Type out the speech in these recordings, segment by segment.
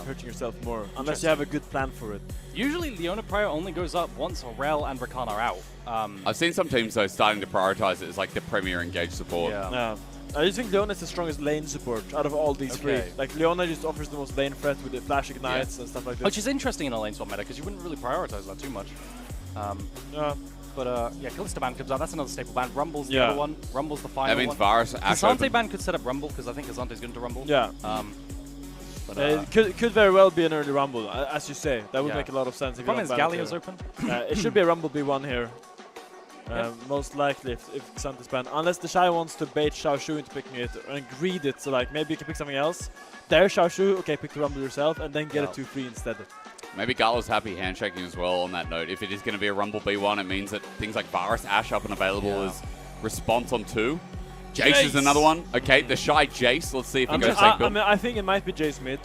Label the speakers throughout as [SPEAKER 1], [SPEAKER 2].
[SPEAKER 1] hurting yourself more, unless you have a good plan for it.
[SPEAKER 2] Usually, Leona prior only goes up once Rel and Rakan are out.
[SPEAKER 3] I've seen some teams, though, starting to prioritize it as like the premier engaged support.
[SPEAKER 2] Yeah.
[SPEAKER 1] I just think Leona is the strongest lane support out of all these three. Like, Leona just offers the most lane threat with the flash ignites and stuff like that.
[SPEAKER 2] Which is interesting in a lane swap meta, because you wouldn't really prioritize that too much. But yeah, Kalista ban comes out. That's another staple ban. Rumble's the other one. Rumble's the final one.
[SPEAKER 3] That means Varus,
[SPEAKER 2] K'Sante ban could set up Rumble, because I think K'Sante's good into Rumble.
[SPEAKER 1] Yeah. It could very well be an early Rumble, as you say. That would make a lot of sense. If
[SPEAKER 2] the problem is Galio's open.
[SPEAKER 1] It should be a Rumble B1 here. Most likely if K'Sante's banned. Unless TheShy wants to bait Xiaoxu into picking it and greed it. So like maybe you can pick something else. There, Xiaoxu, okay, pick the Rumble yourself and then get it 2-3 instead.
[SPEAKER 3] Maybe Gala's happy handshaking as well on that note. If it is going to be a Rumble B1, it means that things like Varus, Ashe up and available as response on 2. Jace is another one. Okay, TheShy Jace. Let's see if he goes take build.
[SPEAKER 1] I think it might be Jace mid.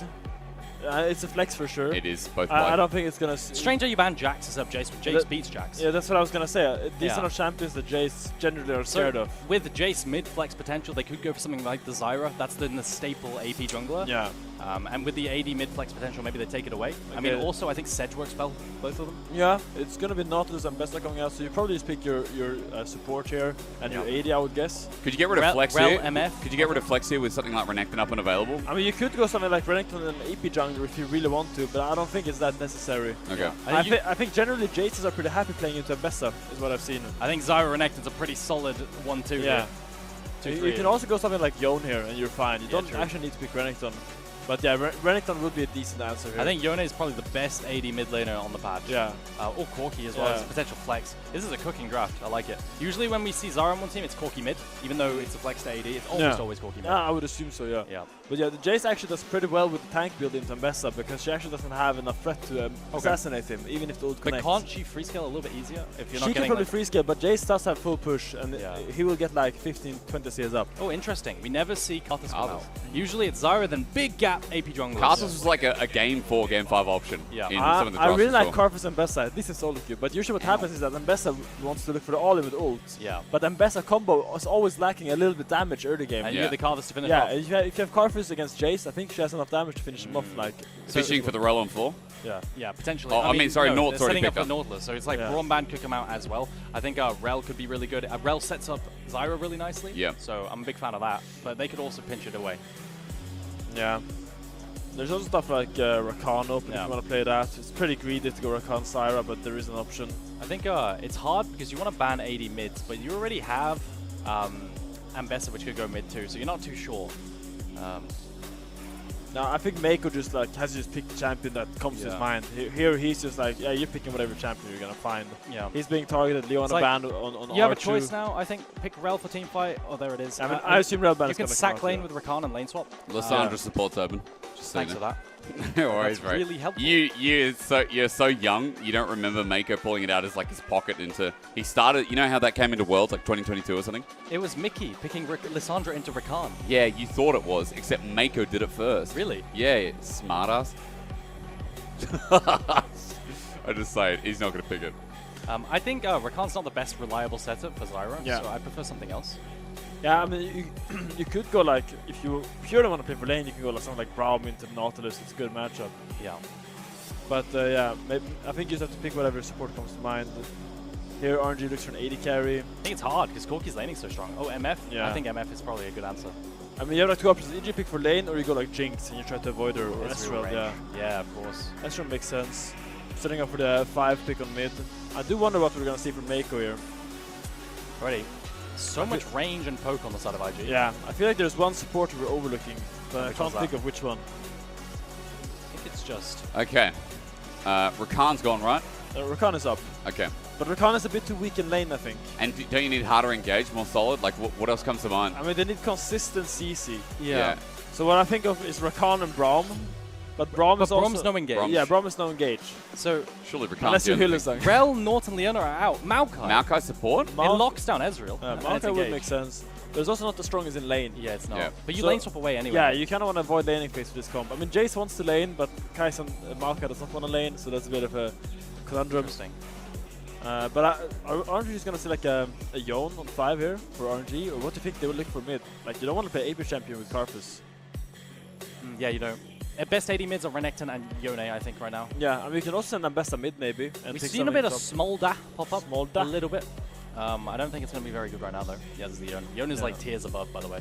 [SPEAKER 1] It's a flex for sure.
[SPEAKER 3] It is both.
[SPEAKER 1] I don't think it's gonna.
[SPEAKER 2] Stranger, you ban Jax instead of Jace, but Jace beats Jax.
[SPEAKER 1] Yeah, that's what I was gonna say. These are not champions that Jace generally are scared of.
[SPEAKER 2] With Jace mid flex potential, they could go for something like the Zyra. That's the staple AP jungler.
[SPEAKER 1] Yeah.
[SPEAKER 2] And with the AD mid flex potential, maybe they take it away. Okay. I mean, also I think Sedge works well, both of them.
[SPEAKER 1] Yeah, it's gonna be Nautilus and Besta coming out, so you probably just pick your support here and your AD, I would guess.
[SPEAKER 3] Could you get rid of Flex here?
[SPEAKER 2] MF.
[SPEAKER 3] Could you get rid of Flex here with something like Renekton up and available?
[SPEAKER 1] I mean, you could go something like Renekton and AP jungler if you really want to, but I don't think it's that necessary.
[SPEAKER 3] Okay.
[SPEAKER 1] I think generally Jaces are pretty happy playing into Besta, is what I've seen.
[SPEAKER 2] I think Zyra Renekton's a pretty solid 1-2
[SPEAKER 1] yeah.
[SPEAKER 2] here.
[SPEAKER 1] You can also go something like Yone here and you're fine. You don't actually need to pick Renekton. But yeah, Renekton would be a decent answer here.
[SPEAKER 2] I think Yone is probably the best AD mid laner on the patch.
[SPEAKER 1] Yeah.
[SPEAKER 2] Or Corki as well as a potential flex. This is a cooking draft. I like it. Usually when we see Zyra on one team, it's Corki mid. Even though it's a flex to AD, it's almost always Corki mid.
[SPEAKER 1] Yeah, I would assume so, yeah. But yeah, the Jace actually does pretty well with the tank build into Ambessa because she actually doesn't have enough threat to assassinate him, even if the ult connects.
[SPEAKER 2] But can't she free scale a little bit easier if you're not getting...
[SPEAKER 1] She can probably free scale, but Jace does have full push, and he will get like 15-20 CS up.
[SPEAKER 2] Oh, interesting. We never see Karthus come out. Usually it's Zyra, then big gap AP junglers.
[SPEAKER 3] Karthus was like a game 4, game 5 option in some of the drafts.
[SPEAKER 1] I really like Karthus and Ambessa. This is solo queue, but usually what happens is that Ambessa wants to look for the all-in with ult.
[SPEAKER 2] Yeah.
[SPEAKER 1] But Ambessa combo is always lacking a little bit damage early game.
[SPEAKER 2] And you get the Karthus to finish off.
[SPEAKER 1] Yeah, if you have Karthus against Jace, I think she has enough damage to finish him off. Like
[SPEAKER 3] fishing for the Rel on 4.
[SPEAKER 2] Yeah, potentially.
[SPEAKER 3] Oh, I mean, sorry, Naught's already picked up.
[SPEAKER 2] Nautilus, so it's like Braum Band could come out as well. I think Rel could be really good. Rel sets up Zyra really nicely.
[SPEAKER 3] Yeah.
[SPEAKER 2] So I'm a big fan of that. But they could also pinch it away.
[SPEAKER 1] Yeah. There's also stuff like Rakan open if you want to play that. It's pretty greedy to go Rakan Zyra, but there is an option. I
[SPEAKER 2] think it's hard because you want to ban AD mids, but you already have Ambessa, which could go mid too, so you're not too sure.
[SPEAKER 1] No, I think Meiko just like has to just pick the champion that comes to his mind. Here he's just like, yeah, you're picking whatever champion you're gonna find. Yeah. He's being targeted, Leona like banned on
[SPEAKER 2] You have a choice now, I think. Pick Rel for team fight. Oh, there it is.
[SPEAKER 1] I mean, I assume Rel ban
[SPEAKER 2] is gonna sack lane with Rakan and lane swap.
[SPEAKER 3] Lissandra supports Urban. Just
[SPEAKER 2] thanks for that.
[SPEAKER 3] No worries,
[SPEAKER 2] bro. Really helpful.
[SPEAKER 3] You're so young. You don't remember Meiko pulling it out as like his pocket into. He started. You know how that came into Worlds like 2022 or something.
[SPEAKER 2] It was Mickey picking Lissandra into Rakan.
[SPEAKER 3] Yeah, you thought it was, except Meiko did it first.
[SPEAKER 2] Really?
[SPEAKER 3] Yeah, smartass. I just say it. He's not gonna pick it.
[SPEAKER 2] I think Rakan's not the best reliable setup for Zyra, so I prefer something else.
[SPEAKER 1] Yeah, I mean, you could go like, if you don't want to play for lane, you can go like something like Braum into Nautilus. It's a good matchup.
[SPEAKER 2] Yeah.
[SPEAKER 1] But yeah, maybe, I think you just have to pick whatever support comes to mind. Here, RNG looks for an AD carry.
[SPEAKER 2] I think it's hard because Corki's laning so strong. Oh, MF?
[SPEAKER 1] Yeah.
[SPEAKER 2] I think MF is probably a good answer.
[SPEAKER 1] I mean, you have like two options. Either you pick for lane or you go like Jinx and you try to avoid her Ezreal.
[SPEAKER 2] Yeah, of course.
[SPEAKER 1] Ezreal makes sense. Setting up for the 5 pick on mid. I do wonder what we're going to see from Meiko here.
[SPEAKER 2] Already. So much range and poke on the side of IG.
[SPEAKER 1] Yeah, I feel like there's one supporter we're overlooking, but I can't think of which one.
[SPEAKER 2] I think it's just...
[SPEAKER 3] Okay. Rakan's gone, right?
[SPEAKER 1] Rakan is up.
[SPEAKER 3] Okay.
[SPEAKER 1] But Rakan is a bit too weak in lane, I think.
[SPEAKER 3] And don't you need harder engage, more solid? Like, what else comes to mind?
[SPEAKER 1] I mean, they need consistent CC.
[SPEAKER 3] Yeah.
[SPEAKER 1] So what I think of is Rakan and Braum. But Braum is also...
[SPEAKER 2] Braum's no engage.
[SPEAKER 1] Yeah, Braum is no engage.
[SPEAKER 2] So...
[SPEAKER 3] Surely Rakan's
[SPEAKER 1] unless you're Hylissang.
[SPEAKER 2] Rel, Naugh, and Leona are out.
[SPEAKER 3] Maokai support?
[SPEAKER 2] It locks down Ezreal.
[SPEAKER 1] Maokai would make sense. But it's also not the strongest in lane.
[SPEAKER 2] Yeah, it's not. Yeah. But you lane swap away anyway.
[SPEAKER 1] Yeah, you kind of want to avoid laning phase for this comp. I mean, Jace wants to lane, but Kai'Sa and Maokai does not want to lane, so that's a bit of a conundrum.
[SPEAKER 2] Interesting.
[SPEAKER 1] But RNG is going to select a Yone on 5 here for RNG, or what do you think they would look for mid? Like, you don't want to play AP champion with Karthus.
[SPEAKER 2] Yeah, you don't. At best AD mids are Renekton and Yone, I think, right now.
[SPEAKER 1] Yeah, and we can also send them best a mid maybe. And
[SPEAKER 2] We've
[SPEAKER 1] pick
[SPEAKER 2] seen a
[SPEAKER 1] something
[SPEAKER 2] bit of
[SPEAKER 1] top.
[SPEAKER 2] Smolder pop up.
[SPEAKER 1] Smolder?
[SPEAKER 2] A little bit. I don't think it's going to be very good right now, though. Yeah, this is the Yone. Yone is like tiers above, by the way.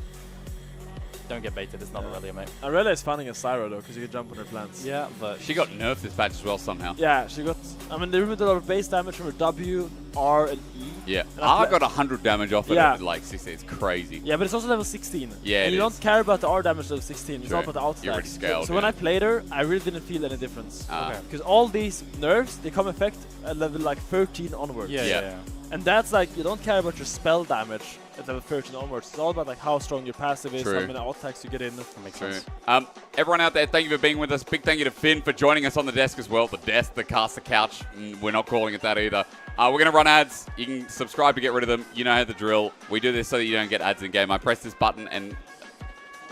[SPEAKER 2] Don't get baited, it's not Aurelia, mate.
[SPEAKER 1] Aurelia is fun against Syra though, because you can jump on her plants.
[SPEAKER 2] Yeah, but
[SPEAKER 3] She got nerfed this patch as well somehow.
[SPEAKER 1] Yeah, she got. I mean, they removed a lot of base damage from her W, R, and E.
[SPEAKER 3] Yeah.
[SPEAKER 1] And I
[SPEAKER 3] I got 100 damage off it
[SPEAKER 1] Yeah.
[SPEAKER 3] at like 60. It's crazy.
[SPEAKER 1] Yeah, but it's also level 16.
[SPEAKER 3] Yeah,
[SPEAKER 1] and
[SPEAKER 3] it
[SPEAKER 1] you don't
[SPEAKER 3] is.
[SPEAKER 1] care about the R damage level 16. It's
[SPEAKER 3] True.
[SPEAKER 1] all about the out
[SPEAKER 3] You're already
[SPEAKER 1] stacks.
[SPEAKER 3] scaled,
[SPEAKER 1] So when
[SPEAKER 3] yeah.
[SPEAKER 1] I played her, I really didn't feel any difference.
[SPEAKER 3] Ah.
[SPEAKER 1] Because all these nerfs, they come effect at level like 13 onwards.
[SPEAKER 3] Yeah.
[SPEAKER 1] And that's like, you don't care about your spell damage at level 13 onwards. It's all about like how strong your passive is,
[SPEAKER 3] True.
[SPEAKER 1] how many out attacks you get in.
[SPEAKER 2] that makes
[SPEAKER 3] True.
[SPEAKER 2] sense.
[SPEAKER 3] Everyone out there, thank you for being with us. Big thank you to Finn for joining us on the desk as well. The desk, the cast, the couch. We're not calling it that either. We're going to run ads. You can subscribe to get rid of them. You know the drill. We do this so that you don't get ads in game. I press this button and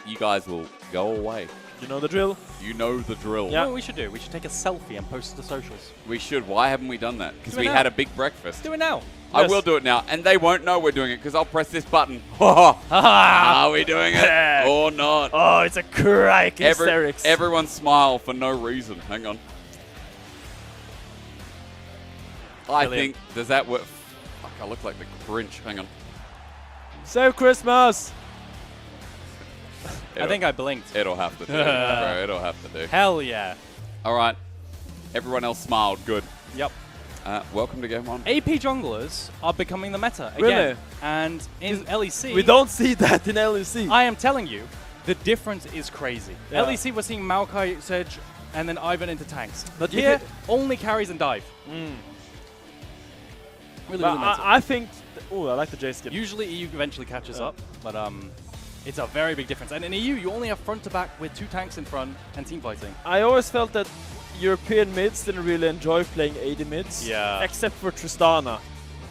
[SPEAKER 3] you guys will go away.
[SPEAKER 1] You know the drill.
[SPEAKER 3] You know the drill.
[SPEAKER 2] You know what we should do? We should take a selfie and post it to socials.
[SPEAKER 3] We should. Why haven't we done that? Because
[SPEAKER 2] Do it
[SPEAKER 3] we
[SPEAKER 2] now.
[SPEAKER 3] had a big breakfast.
[SPEAKER 2] Do it now.
[SPEAKER 3] I
[SPEAKER 1] Yes.
[SPEAKER 3] will do it now. And they won't know we're doing it because I'll press this button. Are we doing it or not?
[SPEAKER 1] Oh, it's a crikey hysterics.
[SPEAKER 3] Everyone smile for no reason. Hang on. I
[SPEAKER 2] Brilliant.
[SPEAKER 3] think, does that work? Fuck, I look like the Grinch. Hang on.
[SPEAKER 1] Save Christmas!
[SPEAKER 2] I think I blinked.
[SPEAKER 3] It'll have to do. Bro, it'll have to do.
[SPEAKER 2] Hell yeah.
[SPEAKER 3] All right. Everyone else smiled. Good.
[SPEAKER 2] Yep.
[SPEAKER 3] Welcome to Game 1.
[SPEAKER 2] AP junglers are becoming the meta again.
[SPEAKER 1] Really?
[SPEAKER 2] And in LEC,
[SPEAKER 1] We don't see that in LEC.
[SPEAKER 2] I am telling you, the difference is crazy.
[SPEAKER 1] Yeah.
[SPEAKER 2] LEC, we're seeing Maokai, Sedge, and then Ivan into tanks.
[SPEAKER 1] But
[SPEAKER 2] Here,
[SPEAKER 1] you
[SPEAKER 2] only carries and dive. Really,
[SPEAKER 1] But
[SPEAKER 2] really mental.
[SPEAKER 1] I think. Oh, I like the J skip.
[SPEAKER 2] Usually EU eventually catches up, but it's a very big difference. And in EU, you only have front to back with 2 tanks in front and team fighting.
[SPEAKER 1] I always felt that European mids didn't really enjoy playing AD mids.
[SPEAKER 2] Yeah.
[SPEAKER 1] Except for Tristana.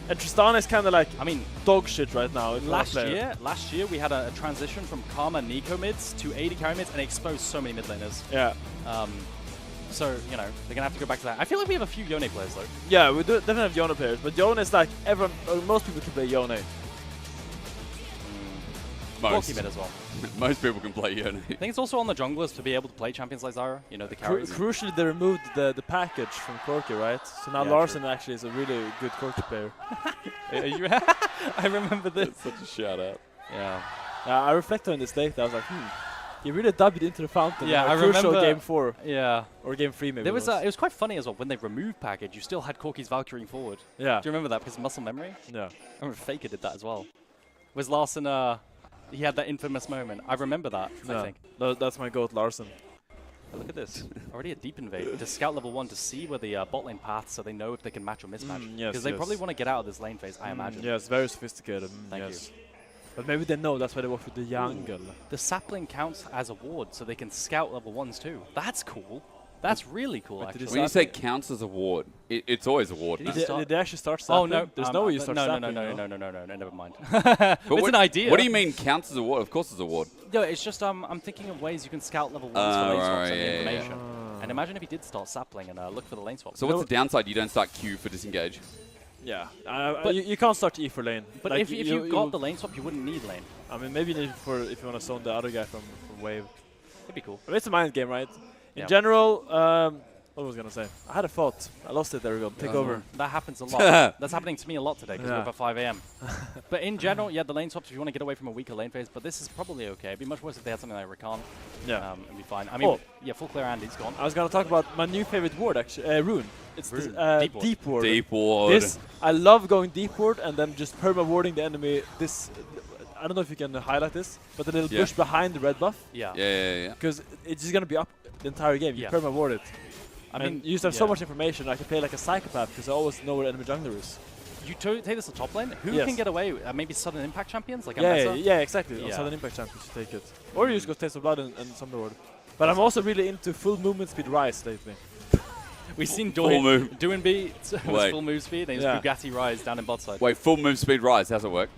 [SPEAKER 1] And Tristana is kind of like
[SPEAKER 2] I mean,
[SPEAKER 1] dog shit right now. if
[SPEAKER 2] last
[SPEAKER 1] not a player.
[SPEAKER 2] year we had a transition from Karma Nico mids to AD carry mids and it exposed so many mid laners.
[SPEAKER 1] Yeah.
[SPEAKER 2] So, you know, they're going to have to go back to that. I feel like we have a few Yone players, though.
[SPEAKER 1] Yeah, we do definitely have Yone players. But Yone is like everyone, most people can play Yone.
[SPEAKER 2] Bulky mid as well.
[SPEAKER 3] Most people can play Yone.
[SPEAKER 2] I think it's also on the junglers to be able to play champions like Zyra, you know, the carries.
[SPEAKER 1] Crucially, they removed the package from Corki, right? So now
[SPEAKER 2] Yeah,
[SPEAKER 1] Larson actually is a really good Corki player.
[SPEAKER 2] I remember this.
[SPEAKER 3] Such a shout out.
[SPEAKER 2] Yeah.
[SPEAKER 1] I reflected on this later. I was like, he really dubbed into the fountain.
[SPEAKER 2] Yeah,
[SPEAKER 1] in
[SPEAKER 2] I
[SPEAKER 1] a crucial
[SPEAKER 2] remember-
[SPEAKER 1] game 4
[SPEAKER 2] Yeah.
[SPEAKER 1] or game 3 maybe.
[SPEAKER 2] There was it was quite funny as well when they removed package. You still had Corki's Valkyrie forward.
[SPEAKER 1] yeah,
[SPEAKER 2] Do you remember that because muscle memory?
[SPEAKER 1] yeah.
[SPEAKER 2] I remember Faker did that as well. Was Larson? He had that infamous moment. I remember that. I
[SPEAKER 1] Yeah.
[SPEAKER 2] think.
[SPEAKER 1] That's my goat, Larson.
[SPEAKER 2] But look at this. Already a deep invade to scout level 1 to see where the bot lane paths, so they know if they can match or mismatch.
[SPEAKER 1] yes,
[SPEAKER 2] Because they
[SPEAKER 1] yes.
[SPEAKER 2] probably want to get out of this lane phase. I imagine.
[SPEAKER 1] Yeah, it's very sophisticated.
[SPEAKER 2] Thank
[SPEAKER 1] yes. But maybe they know that's why they work with the jungle.
[SPEAKER 2] The sapling counts as a ward, so they can scout level 1s too. That's cool. That's really cool,
[SPEAKER 1] But did
[SPEAKER 2] actually.
[SPEAKER 1] he
[SPEAKER 3] When you say counts as a ward, it's always a ward.
[SPEAKER 2] Did
[SPEAKER 3] No?
[SPEAKER 2] he
[SPEAKER 1] Did,
[SPEAKER 2] start-
[SPEAKER 1] did they actually start
[SPEAKER 2] Oh
[SPEAKER 1] sapling?
[SPEAKER 2] no!
[SPEAKER 1] There's no way you start
[SPEAKER 2] no,
[SPEAKER 1] sapling.
[SPEAKER 2] no, never mind.
[SPEAKER 3] But
[SPEAKER 2] It's
[SPEAKER 3] what,
[SPEAKER 2] an idea.
[SPEAKER 3] What do you mean counts as a ward? Of course it's a ward.
[SPEAKER 2] No, it's just I'm thinking of ways you can scout level 1s for
[SPEAKER 3] Oh,
[SPEAKER 2] lane swaps
[SPEAKER 3] right,
[SPEAKER 2] and
[SPEAKER 3] yeah,
[SPEAKER 2] information. And imagine if he did start sapling and look for the lane swap.
[SPEAKER 3] So what's the downside? You don't start Q for disengage.
[SPEAKER 1] Yeah,
[SPEAKER 2] But-
[SPEAKER 1] you can't start E for lane.
[SPEAKER 2] But
[SPEAKER 1] Like,
[SPEAKER 2] if you got the lane swap, you wouldn't need lane.
[SPEAKER 1] I mean, maybe you need it for if you want to zone the other guy from wave.
[SPEAKER 2] It'd be cool.
[SPEAKER 1] But it's a mind game, right? In
[SPEAKER 2] Yeah.
[SPEAKER 1] general, what was I gonna say? I had a thought. I lost it. There we go. Take over.
[SPEAKER 2] That happens a lot. That's happening to me a lot today because
[SPEAKER 1] Yeah.
[SPEAKER 2] we're up at 5 a.m. But in general, yeah, the lane swaps if you want to get away from a weaker lane phase. But this is probably okay. It'd be much worse if they had something like Rakan.
[SPEAKER 1] Yeah.
[SPEAKER 2] It'd be fine. I mean,
[SPEAKER 1] Oh.
[SPEAKER 2] yeah, full clear Andy's gone.
[SPEAKER 1] I was gonna talk about my new favorite ward, actually. Rune. It's this,
[SPEAKER 2] Rune. Deep ward.
[SPEAKER 1] deep ward.
[SPEAKER 3] Deep ward.
[SPEAKER 1] This I love going deep ward and then just perma warding the enemy. This I don't know if you can highlight this, but the little
[SPEAKER 3] Yeah.
[SPEAKER 1] bush behind the red buff,
[SPEAKER 2] Yeah.
[SPEAKER 3] Yeah.
[SPEAKER 1] because it's just gonna be up the entire game. You
[SPEAKER 2] Yeah.
[SPEAKER 1] perma ward it.
[SPEAKER 2] I
[SPEAKER 1] And
[SPEAKER 2] mean,
[SPEAKER 1] you used to have so
[SPEAKER 2] yeah.
[SPEAKER 1] much information. I can play like a psychopath because I always know where enemy jungler is.
[SPEAKER 2] You take this to top lane. Who
[SPEAKER 1] Yes.
[SPEAKER 2] can get away? Maybe sudden impact champions like
[SPEAKER 1] Yeah,
[SPEAKER 2] Ambessa?
[SPEAKER 1] yeah, exactly. On
[SPEAKER 2] Yeah.
[SPEAKER 1] Southern Impact Champions, you take it. Or you just go Taste of Blood and some ward. But I'm also really into full movement speed rise lately.
[SPEAKER 2] We've seen
[SPEAKER 3] Full move.
[SPEAKER 2] Doinby was
[SPEAKER 3] Wait.
[SPEAKER 2] full move speed, and his
[SPEAKER 1] Yeah.
[SPEAKER 2] Bugatti rise down in bot side.
[SPEAKER 3] Wait, full move speed rise. How's it work?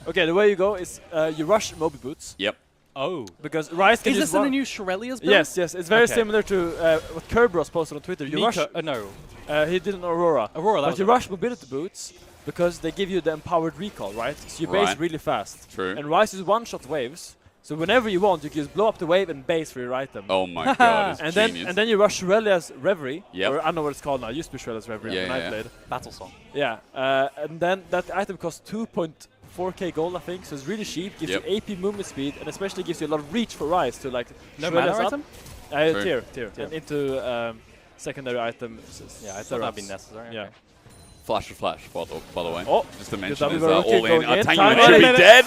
[SPEAKER 1] Okay, the way you go is you rush Moby Boots
[SPEAKER 3] Yep.
[SPEAKER 2] Oh.
[SPEAKER 1] because Rise can
[SPEAKER 2] Is
[SPEAKER 1] just
[SPEAKER 2] this in the
[SPEAKER 1] run.
[SPEAKER 2] new Shirelia's build?
[SPEAKER 1] Yes, yes. It's very
[SPEAKER 2] Okay.
[SPEAKER 1] similar to what Kerberos posted on Twitter. You rush.
[SPEAKER 2] Meiko, no.
[SPEAKER 1] He did an Aurora.
[SPEAKER 2] Aurora, that
[SPEAKER 1] But
[SPEAKER 2] was
[SPEAKER 1] you
[SPEAKER 2] it.
[SPEAKER 1] rush mobility boots because they give you the empowered recall, right? So you base
[SPEAKER 3] Right.
[SPEAKER 1] really fast.
[SPEAKER 3] True.
[SPEAKER 1] And Rise is one-shot waves, So whenever you want, you can just blow up the wave and base for your item.
[SPEAKER 3] Oh my god, it's
[SPEAKER 1] and
[SPEAKER 3] genius.
[SPEAKER 1] then you rush Shurelia's Reverie.
[SPEAKER 3] Yep.
[SPEAKER 1] Or I don't know what it's called now. It used to be Shurelia's Reverie when I played.
[SPEAKER 2] Battle Song.
[SPEAKER 1] Yeah. And then that item costs 2.4k gold, I think. So it's really cheap. Gives you AP movement speed, and especially gives you a lot of reach for Rise to like.
[SPEAKER 2] No mana item?
[SPEAKER 1] Tier. And into secondary items.
[SPEAKER 2] Yeah, I thought that'd be necessary.
[SPEAKER 1] Yeah.
[SPEAKER 2] Okay.
[SPEAKER 3] Flash for flash, by the way.
[SPEAKER 1] Oh,
[SPEAKER 3] just to mention, is
[SPEAKER 1] double
[SPEAKER 3] all in.
[SPEAKER 1] going in.
[SPEAKER 3] Tangyuan should be dead.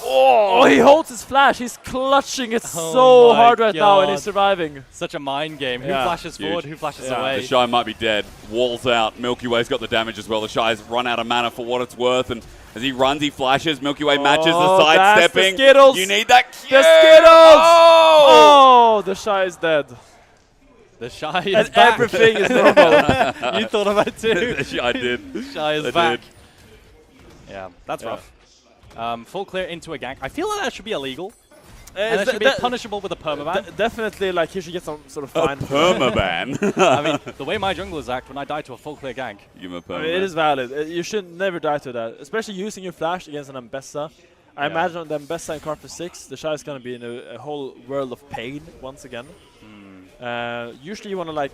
[SPEAKER 1] Oh, he holds his flash. He's clutching it
[SPEAKER 2] Oh
[SPEAKER 1] so
[SPEAKER 2] my
[SPEAKER 1] hard right now, and
[SPEAKER 2] God.
[SPEAKER 1] he's surviving.
[SPEAKER 2] Such a mind game. Who
[SPEAKER 1] Yeah.
[SPEAKER 2] flashes
[SPEAKER 3] Huge.
[SPEAKER 2] forward? Who flashes
[SPEAKER 1] Yeah.
[SPEAKER 2] away?
[SPEAKER 3] TheShy might be dead. Walls out. Milky Way's got the damage as well. TheShy's run out of mana for what it's worth, and as he runs, he flashes. Milky Way matches the
[SPEAKER 1] Oh, that's
[SPEAKER 3] sidestepping.
[SPEAKER 1] the Skittles.
[SPEAKER 3] You need that Q.
[SPEAKER 1] The Skittles!
[SPEAKER 3] Oh!
[SPEAKER 1] Oh, TheShy is dead.
[SPEAKER 2] TheShy is
[SPEAKER 1] And
[SPEAKER 2] back.
[SPEAKER 1] everything is normal.
[SPEAKER 2] You thought about it too.
[SPEAKER 3] TheShy did.
[SPEAKER 2] TheShy is
[SPEAKER 3] I
[SPEAKER 2] back.
[SPEAKER 3] did.
[SPEAKER 2] Yeah, that's
[SPEAKER 1] Yeah.
[SPEAKER 2] rough. Full clear into a gank. I feel like that should be illegal. And
[SPEAKER 1] It's
[SPEAKER 2] that should be punishable with a permaban.
[SPEAKER 1] Definitely, like, he should get some sort of
[SPEAKER 3] A
[SPEAKER 1] fine.
[SPEAKER 3] permaban.
[SPEAKER 2] I mean, the way my junglers act when I die to a full clear gank.
[SPEAKER 3] Give him a
[SPEAKER 1] I
[SPEAKER 3] permaban.
[SPEAKER 1] mean, it is valid. You should never die to that, especially using your flash against an Ambessa. I imagine on the Ambessa in Carpet 6, TheShy is going to be in a whole world of pain once again. Usually you want to, like,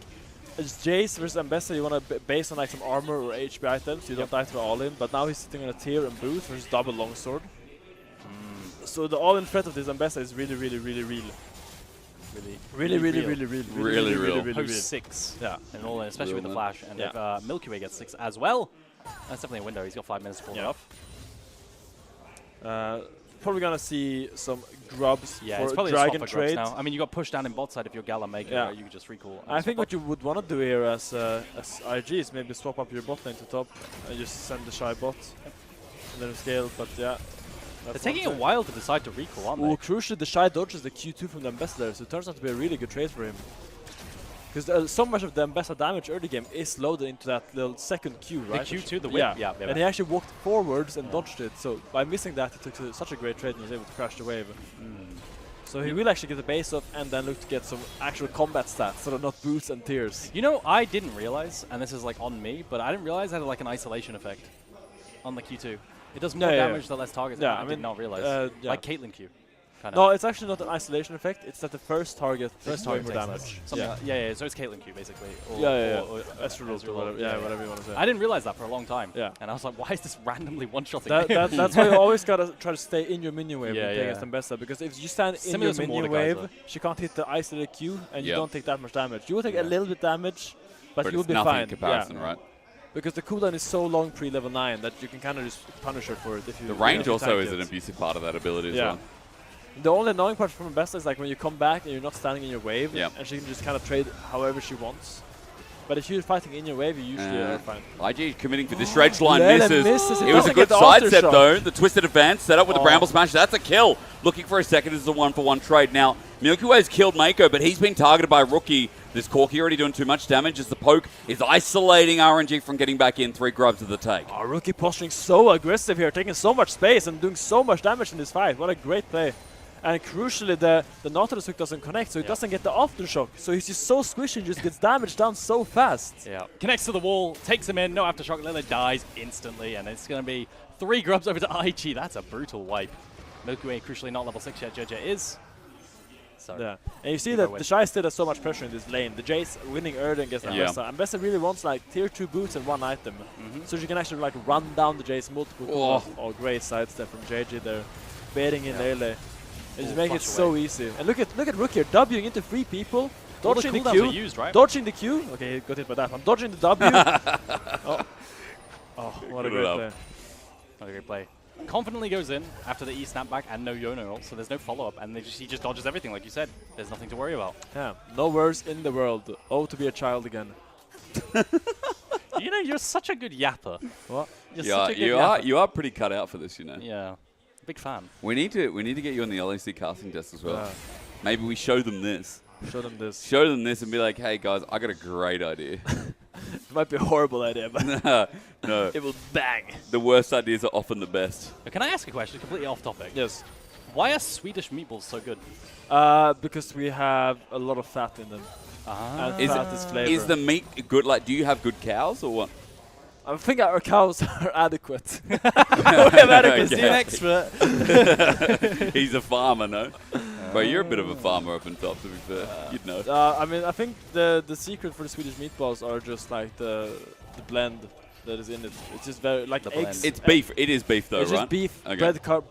[SPEAKER 1] as Jace versus Ambessa, you want to base on like some armor or HP items, so you don't die to all-in, but now he's sitting on a tier and boost versus double longsword. So the all-in threat of this Ambessa is really real.
[SPEAKER 2] Post 6.
[SPEAKER 1] Yeah.
[SPEAKER 2] And all in, especially with the
[SPEAKER 3] Real,
[SPEAKER 2] flash. And
[SPEAKER 1] Yeah.
[SPEAKER 2] if Milky Way gets 6 as well, that's definitely a window. He's got 5 minutes to pull it off.
[SPEAKER 1] Probably gonna see some grubs
[SPEAKER 2] Yeah,
[SPEAKER 1] for
[SPEAKER 2] it's probably
[SPEAKER 1] dragon
[SPEAKER 2] a swap for grubs
[SPEAKER 1] trade.
[SPEAKER 2] now. I mean, you got pushed down in bot side if you're Gala Meiko,
[SPEAKER 1] Yeah.
[SPEAKER 2] right? You could just recall.
[SPEAKER 1] I think what you would want to do here as IG is maybe swap up your bot lane to top and just send the TheShy bot and then scale. But yeah,
[SPEAKER 2] They're taking a while to decide to recall, aren't
[SPEAKER 1] Oh,
[SPEAKER 2] they?
[SPEAKER 1] crucially, TheShy dodges the Q2 from the Ambassador, so it turns out to be a really good trade for him. Because so much of the Ambassador damage early game is loaded into that little second Q, right?
[SPEAKER 2] The Q2, the whip? Yeah.
[SPEAKER 1] And he actually walked forwards and dodged it, so by missing that, he took such a great trade and was able to crash the wave. So he will actually get the base up and then look to get some actual combat stats, so they're not boots and tears.
[SPEAKER 2] You know, I didn't realize, and this is like on me, but I didn't realize it had like an isolation effect on the Q2. It does more damage the less targets.
[SPEAKER 1] Yeah,
[SPEAKER 2] I did not realize. Like Caitlyn Q. Kinda.
[SPEAKER 1] No, it's actually not an isolation effect. It's that the first target takes more
[SPEAKER 2] takes
[SPEAKER 1] damage.
[SPEAKER 2] Something like, yeah. So it's Caitlyn Q basically. Or,
[SPEAKER 1] Or
[SPEAKER 2] Ezreal,
[SPEAKER 1] whatever. Yeah, whatever you want to say.
[SPEAKER 2] I didn't realize that for a long time.
[SPEAKER 1] Yeah.
[SPEAKER 2] And I was like, why is this randomly one-shotting?
[SPEAKER 1] That's why you always gotta try to stay in your minion wave
[SPEAKER 2] Yeah,
[SPEAKER 1] when playing against Ambessa, because if you stand
[SPEAKER 2] Similar
[SPEAKER 1] in
[SPEAKER 2] to
[SPEAKER 1] your minion
[SPEAKER 2] Mordekaiser.
[SPEAKER 1] wave, she can't hit the isolated Q, and you
[SPEAKER 3] Yeah.
[SPEAKER 1] don't take that much damage. You will take a little bit damage, but you will
[SPEAKER 3] it's
[SPEAKER 1] be
[SPEAKER 3] nothing
[SPEAKER 1] fine.
[SPEAKER 3] in comparison, right?
[SPEAKER 1] Because the cooldown is so long pre-level 9 that you can kind of just punish her for it if you.
[SPEAKER 3] The range
[SPEAKER 1] if you
[SPEAKER 3] also
[SPEAKER 1] tank
[SPEAKER 3] is
[SPEAKER 1] it.
[SPEAKER 3] an abusive part of that ability as well.
[SPEAKER 1] The only annoying part from Ambessa is like when you come back and you're not standing in your wave,
[SPEAKER 3] Yeah.
[SPEAKER 1] and she can just kind of trade however she wants. But if you're fighting in your wave, you usually are fine.
[SPEAKER 3] IG committing for this dredge line
[SPEAKER 1] Lele
[SPEAKER 3] misses.
[SPEAKER 1] misses. It
[SPEAKER 3] It was a
[SPEAKER 1] doesn't
[SPEAKER 3] good
[SPEAKER 1] get the
[SPEAKER 3] sidestep
[SPEAKER 1] aftershock.
[SPEAKER 3] though. The twisted advance set up with the
[SPEAKER 1] Oh.
[SPEAKER 3] bramble smash. That's a kill. Looking for a second. This is a 1-for-1 trade. Now, Milky Way's killed Meiko, but he's been targeted by Rookie. This Corki already doing too much damage as the poke is isolating RNG from getting back in. 3 grubs to the take.
[SPEAKER 1] Oh, Rookie posturing so aggressive here, taking so much space and doing so much damage in this fight. What a great play. And crucially, the Nautilus hook doesn't connect, so he doesn't get the aftershock. So he's just so squishy and just gets damage down so fast.
[SPEAKER 2] Yeah. Connects to the wall, takes him in, no aftershock, Lele dies instantly, and it's going to be 3 grubs over to IG. That's a brutal wipe. Milky Way crucially not level 6 yet, Jiejie is. So
[SPEAKER 1] Yeah, and you see that TheShy still has so much pressure in this lane. The Jace winning early against Ambessa. Ambessa really wants like tier 2 boots and 1 item. So she can actually like run down the Jace multiple times. Oh, great sidestep from Jiejie there. Baiting in Lele. It's making it so easy. And look at Rookie here, Wing into 3 people. Dodging the Q.
[SPEAKER 2] Used, right?
[SPEAKER 1] Dodging the Q. Okay, he got hit by that one. Dodging the W. Oh, what a great play.
[SPEAKER 2] What a great play. Confidently goes in after the E snapback and no Yono ult, so there's no follow-up, and he just dodges everything, like you said. There's nothing to worry about.
[SPEAKER 1] Yeah, no worse in the world. Oh, to be a child again.
[SPEAKER 2] You know, you're such a good yapper.
[SPEAKER 1] What?
[SPEAKER 2] You're such a good yapper.
[SPEAKER 3] You are pretty cut out for this, you know.
[SPEAKER 2] Yeah, big fan.
[SPEAKER 3] We need to get you on the LEC casting desk as well. Maybe we show them this.
[SPEAKER 1] Show them this.
[SPEAKER 3] Show them this and be like, hey guys, I got a great idea.
[SPEAKER 1] It might be a horrible idea, but
[SPEAKER 3] No.
[SPEAKER 1] it will bang.
[SPEAKER 3] The worst ideas are often the best.
[SPEAKER 2] Can I ask a question, completely off topic?
[SPEAKER 1] Yes.
[SPEAKER 2] Why are Swedish meatballs so good?
[SPEAKER 1] Because we have a lot of fat in them. And fat is flavor.
[SPEAKER 3] Is the meat good? Like, do you have good cows or what?
[SPEAKER 1] I think our cows are adequate. We have adequate
[SPEAKER 3] Okay.
[SPEAKER 1] team expert.
[SPEAKER 3] He's a farmer, no? But you're a bit of a farmer up in top, to be fair. You'd know.
[SPEAKER 1] I mean, I think the secret for the Swedish meatballs are just like the blend that is in it. It's just very like
[SPEAKER 2] The
[SPEAKER 1] eggs.
[SPEAKER 2] blend.
[SPEAKER 3] It's beef. It is beef, though,
[SPEAKER 1] It's
[SPEAKER 3] right?
[SPEAKER 1] just beef,
[SPEAKER 3] Okay.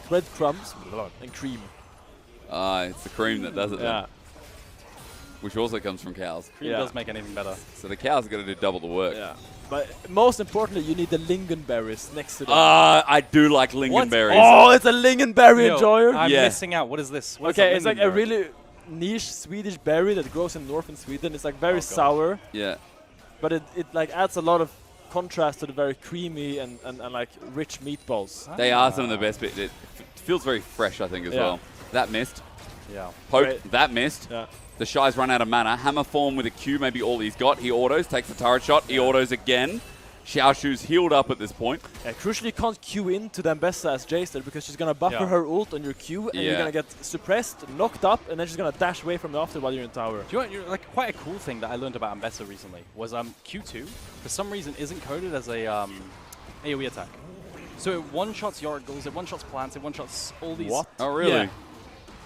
[SPEAKER 1] breadcrumbs, and cream.
[SPEAKER 3] It's the cream that does it, then.
[SPEAKER 1] Yeah.
[SPEAKER 3] Which also comes from cows.
[SPEAKER 2] Cream
[SPEAKER 1] Yeah.
[SPEAKER 2] does make anything better.
[SPEAKER 3] So the cows are going to do double the work.
[SPEAKER 1] Yeah. But most importantly, you need the lingonberries next to them.
[SPEAKER 3] I do like lingonberries.
[SPEAKER 1] Oh, it's a lingonberry
[SPEAKER 2] Yo,
[SPEAKER 1] enjoyer.
[SPEAKER 2] I'm
[SPEAKER 3] Yeah.
[SPEAKER 2] missing out. What is this? What is
[SPEAKER 1] Okay,
[SPEAKER 2] a
[SPEAKER 1] it's like a
[SPEAKER 2] lingonberry?
[SPEAKER 1] really niche Swedish berry that grows in northern Sweden. It's like very
[SPEAKER 2] God.
[SPEAKER 1] sour,
[SPEAKER 3] Yeah.
[SPEAKER 1] but it like adds a lot of contrast to the very creamy and like rich meatballs.
[SPEAKER 3] They are some of the best bits. It feels very fresh, I think, as
[SPEAKER 1] Yeah.
[SPEAKER 3] well. That missed.
[SPEAKER 2] Yeah.
[SPEAKER 3] Poke.
[SPEAKER 1] Great.
[SPEAKER 3] That missed.
[SPEAKER 1] Yeah.
[SPEAKER 3] The Shy's run out of mana. Hammer form with a Q, maybe all he's got. He autos, takes the turret shot. He autos again. Xiaoxu's healed up at this point.
[SPEAKER 1] Crucially, you can't Q into the Ambessa as Jace because she's gonna buffer
[SPEAKER 2] Yeah.
[SPEAKER 1] her ult on your Q, and you're
[SPEAKER 3] Yeah.
[SPEAKER 1] gonna get suppressed, knocked up, and then she's gonna dash away from the after while you're in tower.
[SPEAKER 2] Do you want like quite a cool thing that I learned about Ambessa recently was Q2 for some reason isn't coded as a AoE attack. So it one-shots Yorgles, it one-shots plants, it one-shots all these.
[SPEAKER 1] What?
[SPEAKER 3] Oh, really?
[SPEAKER 2] Yeah.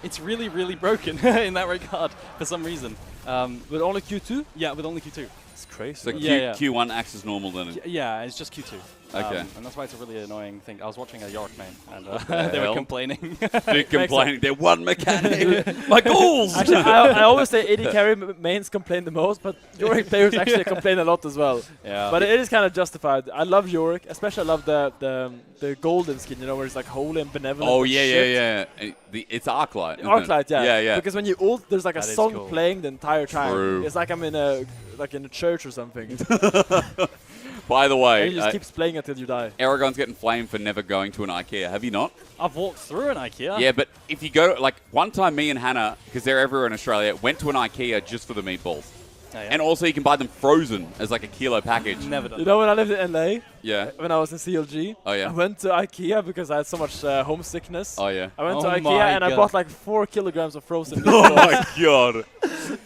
[SPEAKER 2] It's really, really broken in that regard for some reason.
[SPEAKER 1] With only Q2?
[SPEAKER 2] Yeah, with only Q2.
[SPEAKER 1] It's crazy.
[SPEAKER 3] So
[SPEAKER 2] Yeah.
[SPEAKER 3] Q1 acts as normal then.
[SPEAKER 2] Yeah, it's just Q2.
[SPEAKER 3] Okay.
[SPEAKER 2] And that's why it's a really annoying thing. I was watching a York main, and
[SPEAKER 3] the
[SPEAKER 2] they were
[SPEAKER 3] hell?
[SPEAKER 2] complaining.
[SPEAKER 3] They're complaining. They're one mechanic. My goals!
[SPEAKER 1] Actually, I always say AD carry mains complain the most, but Yorick players actually complain a lot as well.
[SPEAKER 2] Yeah.
[SPEAKER 1] But it is kind of justified. I love Yorick, especially I love the golden skin, you know, where it's like holy and benevolent.
[SPEAKER 3] Oh,
[SPEAKER 1] and
[SPEAKER 3] yeah,
[SPEAKER 1] shit.
[SPEAKER 3] yeah. It's Arclight. isn't it?
[SPEAKER 1] Arclight, yeah.
[SPEAKER 3] Yeah, yeah.
[SPEAKER 1] Because when you ult, there's like a
[SPEAKER 2] That is
[SPEAKER 1] song
[SPEAKER 2] cool.
[SPEAKER 1] playing the entire time.
[SPEAKER 3] True.
[SPEAKER 1] It's like I'm in a church or something.
[SPEAKER 3] By the
[SPEAKER 1] And
[SPEAKER 3] way,
[SPEAKER 1] it just keeps playing until you die.
[SPEAKER 3] Eragon's getting flamed for never going to an IKEA. Have you not?
[SPEAKER 2] I've walked through an IKEA.
[SPEAKER 3] Yeah, but if you go, like, one time me and Hannah, because they're everywhere in Australia, went to an IKEA just for the meatballs.
[SPEAKER 2] Oh, yeah.
[SPEAKER 3] And also you can buy them frozen as like a kilo package.
[SPEAKER 2] Never done
[SPEAKER 1] You know when I lived in LA,
[SPEAKER 3] Yeah.
[SPEAKER 1] when I was in CLG,
[SPEAKER 3] Oh, yeah.
[SPEAKER 1] I went to IKEA because I had so much homesickness.
[SPEAKER 3] Oh, yeah.
[SPEAKER 1] I went
[SPEAKER 2] Oh
[SPEAKER 1] to
[SPEAKER 2] my
[SPEAKER 1] IKEA and I
[SPEAKER 2] God.
[SPEAKER 1] bought like 4 kilograms of frozen
[SPEAKER 3] Oh
[SPEAKER 1] meatballs.
[SPEAKER 3] my god.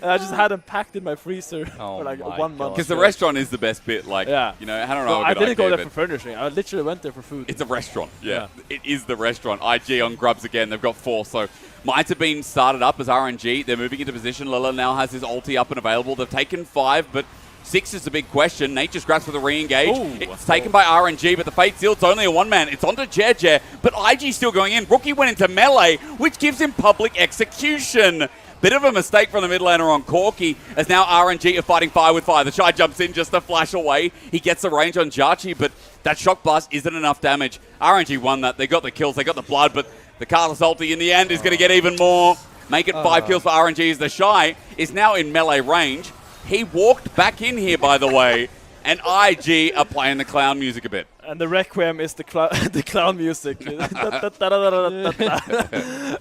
[SPEAKER 1] And I just had them packed in my freezer
[SPEAKER 2] Oh
[SPEAKER 1] for like
[SPEAKER 2] my
[SPEAKER 1] 1 month.
[SPEAKER 2] God.
[SPEAKER 3] Because the restaurant is the best bit. Like,
[SPEAKER 1] Yeah.
[SPEAKER 3] you know, Hannah and
[SPEAKER 1] No,
[SPEAKER 3] I
[SPEAKER 1] I
[SPEAKER 3] were good
[SPEAKER 1] didn't go
[SPEAKER 3] IKEA,
[SPEAKER 1] there
[SPEAKER 3] but
[SPEAKER 1] for furnishing. I literally went there for food.
[SPEAKER 3] it's a restaurant. Yeah. It is the restaurant. IG on grubs again. They've got 4. So might have been started up as RNG. They're moving into position. Lele now has his ulti up and available. They've taken 5, but 6 is the big question. Nate just grabs for the re-engage.
[SPEAKER 2] Ooh.
[SPEAKER 3] It's taken by RNG, but the Fate Seal's only a one-man. It's onto Jiejie, but IG's still going in. Rookie went into melee, which gives him public execution. Bit of a mistake from the mid laner on Corki, as now RNG are fighting fire with fire. TheShy jumps in just to flash away. He gets the range on JiaQi, but that shock blast isn't enough damage. RNG won that. They got the kills, they got the blood, but the Carlos ulti in the end is going to get even more. Make it 5 kills for RNG as TheShy is now in melee range. He walked back in here, by the way, and IG are playing the clown music a bit.
[SPEAKER 1] And the Requiem is the clown music.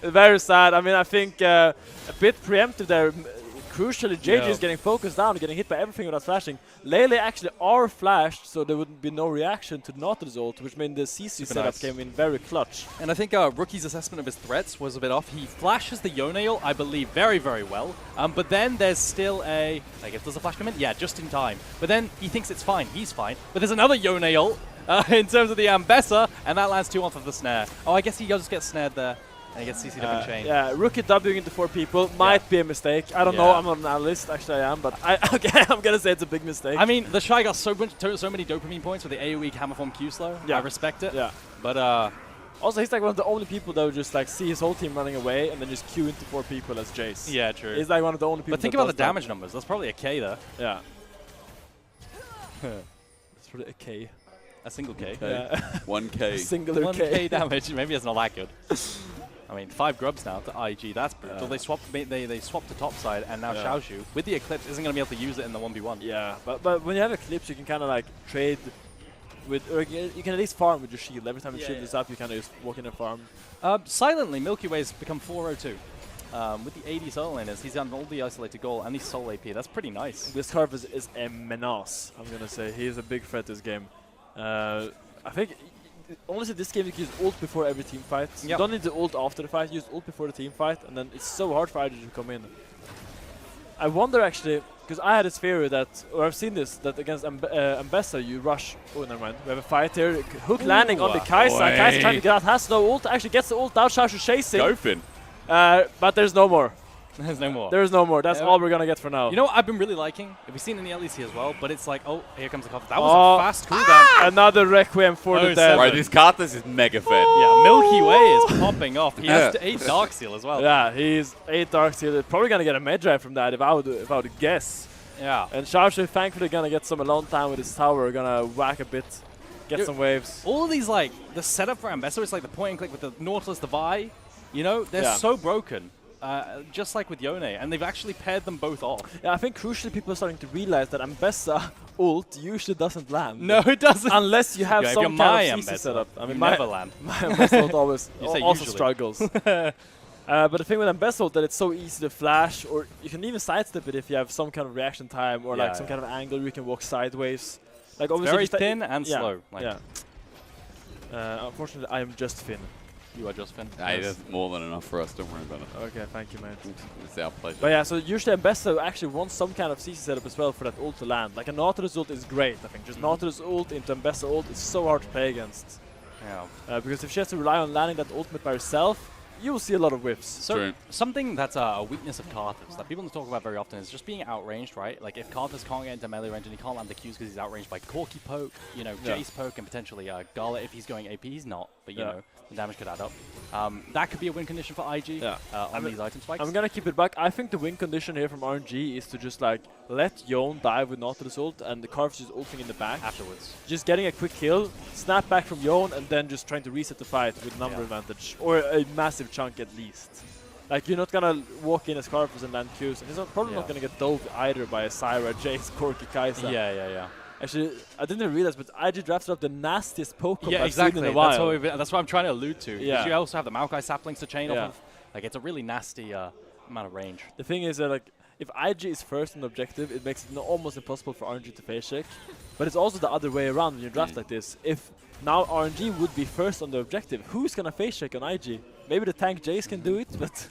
[SPEAKER 1] Very sad. I mean, I think a bit preemptive there. Crucially, Jiejie is getting focused down, getting hit by everything without flashing. Lele actually are flashed, so there would be no reaction to the Nautilus ult, which meant the CC setup
[SPEAKER 2] nice.
[SPEAKER 1] came in very clutch.
[SPEAKER 2] And I think Rookie's assessment of his threats was a bit off. He flashes the Yone ult, I believe, very, very well. But then there's still a... Like, if does a flash come in? Yeah, just in time. But then he thinks it's fine. He's fine. But there's another Yone ult in terms of the Ambessa, and that lands 2 off of the snare. Oh, I guess he just gets snared there. And he gets CC'd up in chain.
[SPEAKER 1] Yeah, Rookie Wing into 4 people might be a mistake. I don't know,
[SPEAKER 2] Yeah.
[SPEAKER 1] I'm not an analyst, actually I am, but I'm gonna say it's a big mistake.
[SPEAKER 2] I mean, TheShy got so many dopamine points with the AoE Hammerform Q slow.
[SPEAKER 1] Yeah.
[SPEAKER 2] I respect it.
[SPEAKER 1] Yeah.
[SPEAKER 2] But
[SPEAKER 1] Also, he's like one of the only people that would just like see his whole team running away and then just queue into 4 people as Jace.
[SPEAKER 2] yeah, true.
[SPEAKER 1] He's like one of the only people.
[SPEAKER 2] But think
[SPEAKER 1] that
[SPEAKER 2] about the
[SPEAKER 1] does that.
[SPEAKER 2] damage numbers. That's probably a K there.
[SPEAKER 1] Yeah. It's probably a K.
[SPEAKER 2] A single K.
[SPEAKER 1] Yeah.
[SPEAKER 3] 1K.
[SPEAKER 1] Singular
[SPEAKER 2] 1K damage. Maybe it's not that good. I mean, 5 grubs now to IG. That's brutal. They swapped to top side, and now Xiaoxu with the Eclipse isn't going to be able to use it in the 1v1.
[SPEAKER 1] Yeah, but when you have Eclipse, you can kind of like trade with, or you can at least farm with your shield. Every time your shield is up, you kind of just walk in and farm.
[SPEAKER 2] Silently, milkyway's become 402. With the 80 solo laners, he's on all the isolated goal and he's solo AP. That's pretty nice.
[SPEAKER 1] This Carp is a menace, I'm gonna say. He is a big threat this game. I think honestly this game you can use ult before every team fight.
[SPEAKER 2] Yep.
[SPEAKER 1] You don't need the ult after the fight, use ult before the team fight, and then it's so hard for IG to come in. I wonder actually, because I had this theory that, or I've seen this, that against Ambessa you rush. Oh, never mind. We have a fight here. Hook landing on the Kai'Sa. Kai'Sa trying to get out, has no ult. Actually gets the ult out. Xiaoxu chasing.
[SPEAKER 3] Go Finn.
[SPEAKER 1] But there's no more.
[SPEAKER 2] There's no more.
[SPEAKER 1] There's no more. That's all we're gonna get for now.
[SPEAKER 2] You know what I've been really liking? We've seen it in the LEC as well, but it's like, oh, here comes the cover. That was a fast cooldown.
[SPEAKER 1] Another Requiem for the dead.
[SPEAKER 3] Bro, this Karthus is mega fed.
[SPEAKER 2] Yeah, Milky Way is popping off. He has 8 Dark Seal as well.
[SPEAKER 1] Yeah, he's 8 Dark Seal. Probably gonna get a mid drive from that if I would guess.
[SPEAKER 2] Yeah.
[SPEAKER 1] And Xiaoxu thankfully gonna get some alone time with his tower. Gonna whack a bit, get some waves.
[SPEAKER 2] All of these, like, the setup for Ambessa is like the point and click with the Nautilus, the Vi. You know, they're so broken. Just like with Yone, and they've actually paired them both off.
[SPEAKER 1] Yeah, I think crucially people are starting to realize that Ambessa ult usually doesn't land.
[SPEAKER 2] No, it doesn't.
[SPEAKER 1] Unless you have some kind of CC setup. I mean,
[SPEAKER 2] never land.
[SPEAKER 1] My Ambessa ult always also
[SPEAKER 2] usually.
[SPEAKER 1] struggles. But the thing with Ambessa ult that it's so easy to flash, or you can even sidestep it if you have some kind of reaction time or like some kind of angle where you can walk sideways. Like obviously
[SPEAKER 2] very thin and slow. Like.
[SPEAKER 1] Yeah. Unfortunately, I am just Finn.
[SPEAKER 2] You are just Finn.
[SPEAKER 3] Hey, that's more than enough for us. Don't worry about it.
[SPEAKER 1] Okay, thank you, man.
[SPEAKER 3] It's our pleasure.
[SPEAKER 1] But yeah, so usually Ambessa actually wants some kind of CC setup as well for that ult to land. Like a Nautilus ult is great, I think. Just Nautilus ult into Ambessa ult is so hard to play against.
[SPEAKER 2] Yeah.
[SPEAKER 1] Because if she has to rely on landing that ultimate by herself, you will see a lot of whiffs.
[SPEAKER 2] So something that's a weakness of Karthus that people don't talk about very often is just being outranged, right? Like if Karthus can't get into melee range and he can't land the Qs because he's outranged by Corki poke, you know, Jace poke, and potentially Gala if he's going AP. He's not, but you know, the damage could add up. That could be a win condition for IG on these item spikes.
[SPEAKER 1] I'm gonna keep it back. I think the win condition here from RNG is to just like let Yone dive with Nautilus ult and the Karthus is ulting in the back.
[SPEAKER 2] Afterwards.
[SPEAKER 1] Just getting a quick kill, snap back from Yone, and then just trying to reset the fight with number advantage. Or a massive chunk at least. Like, you're not gonna walk in as Karthus and land Qs, and he's probably not gonna get dove either by a Syra, Jace, Corki, Kai'Sa.
[SPEAKER 2] Yeah.
[SPEAKER 1] Actually, I didn't even realize, but IG drafted up the nastiest Pokemon
[SPEAKER 2] I've
[SPEAKER 1] seen in a while.
[SPEAKER 2] That's what I'm trying to allude to.
[SPEAKER 1] Yeah.
[SPEAKER 2] You also have the Maokai saplings to chain off of. Like, it's a really nasty amount of range.
[SPEAKER 1] The thing is that, like, if IG is first on the objective, it makes it almost impossible for RNG to face check. But it's also the other way around when you draft like this. If now RNG would be first on the objective, who's gonna face check on IG? Maybe the tank Jace can do it, but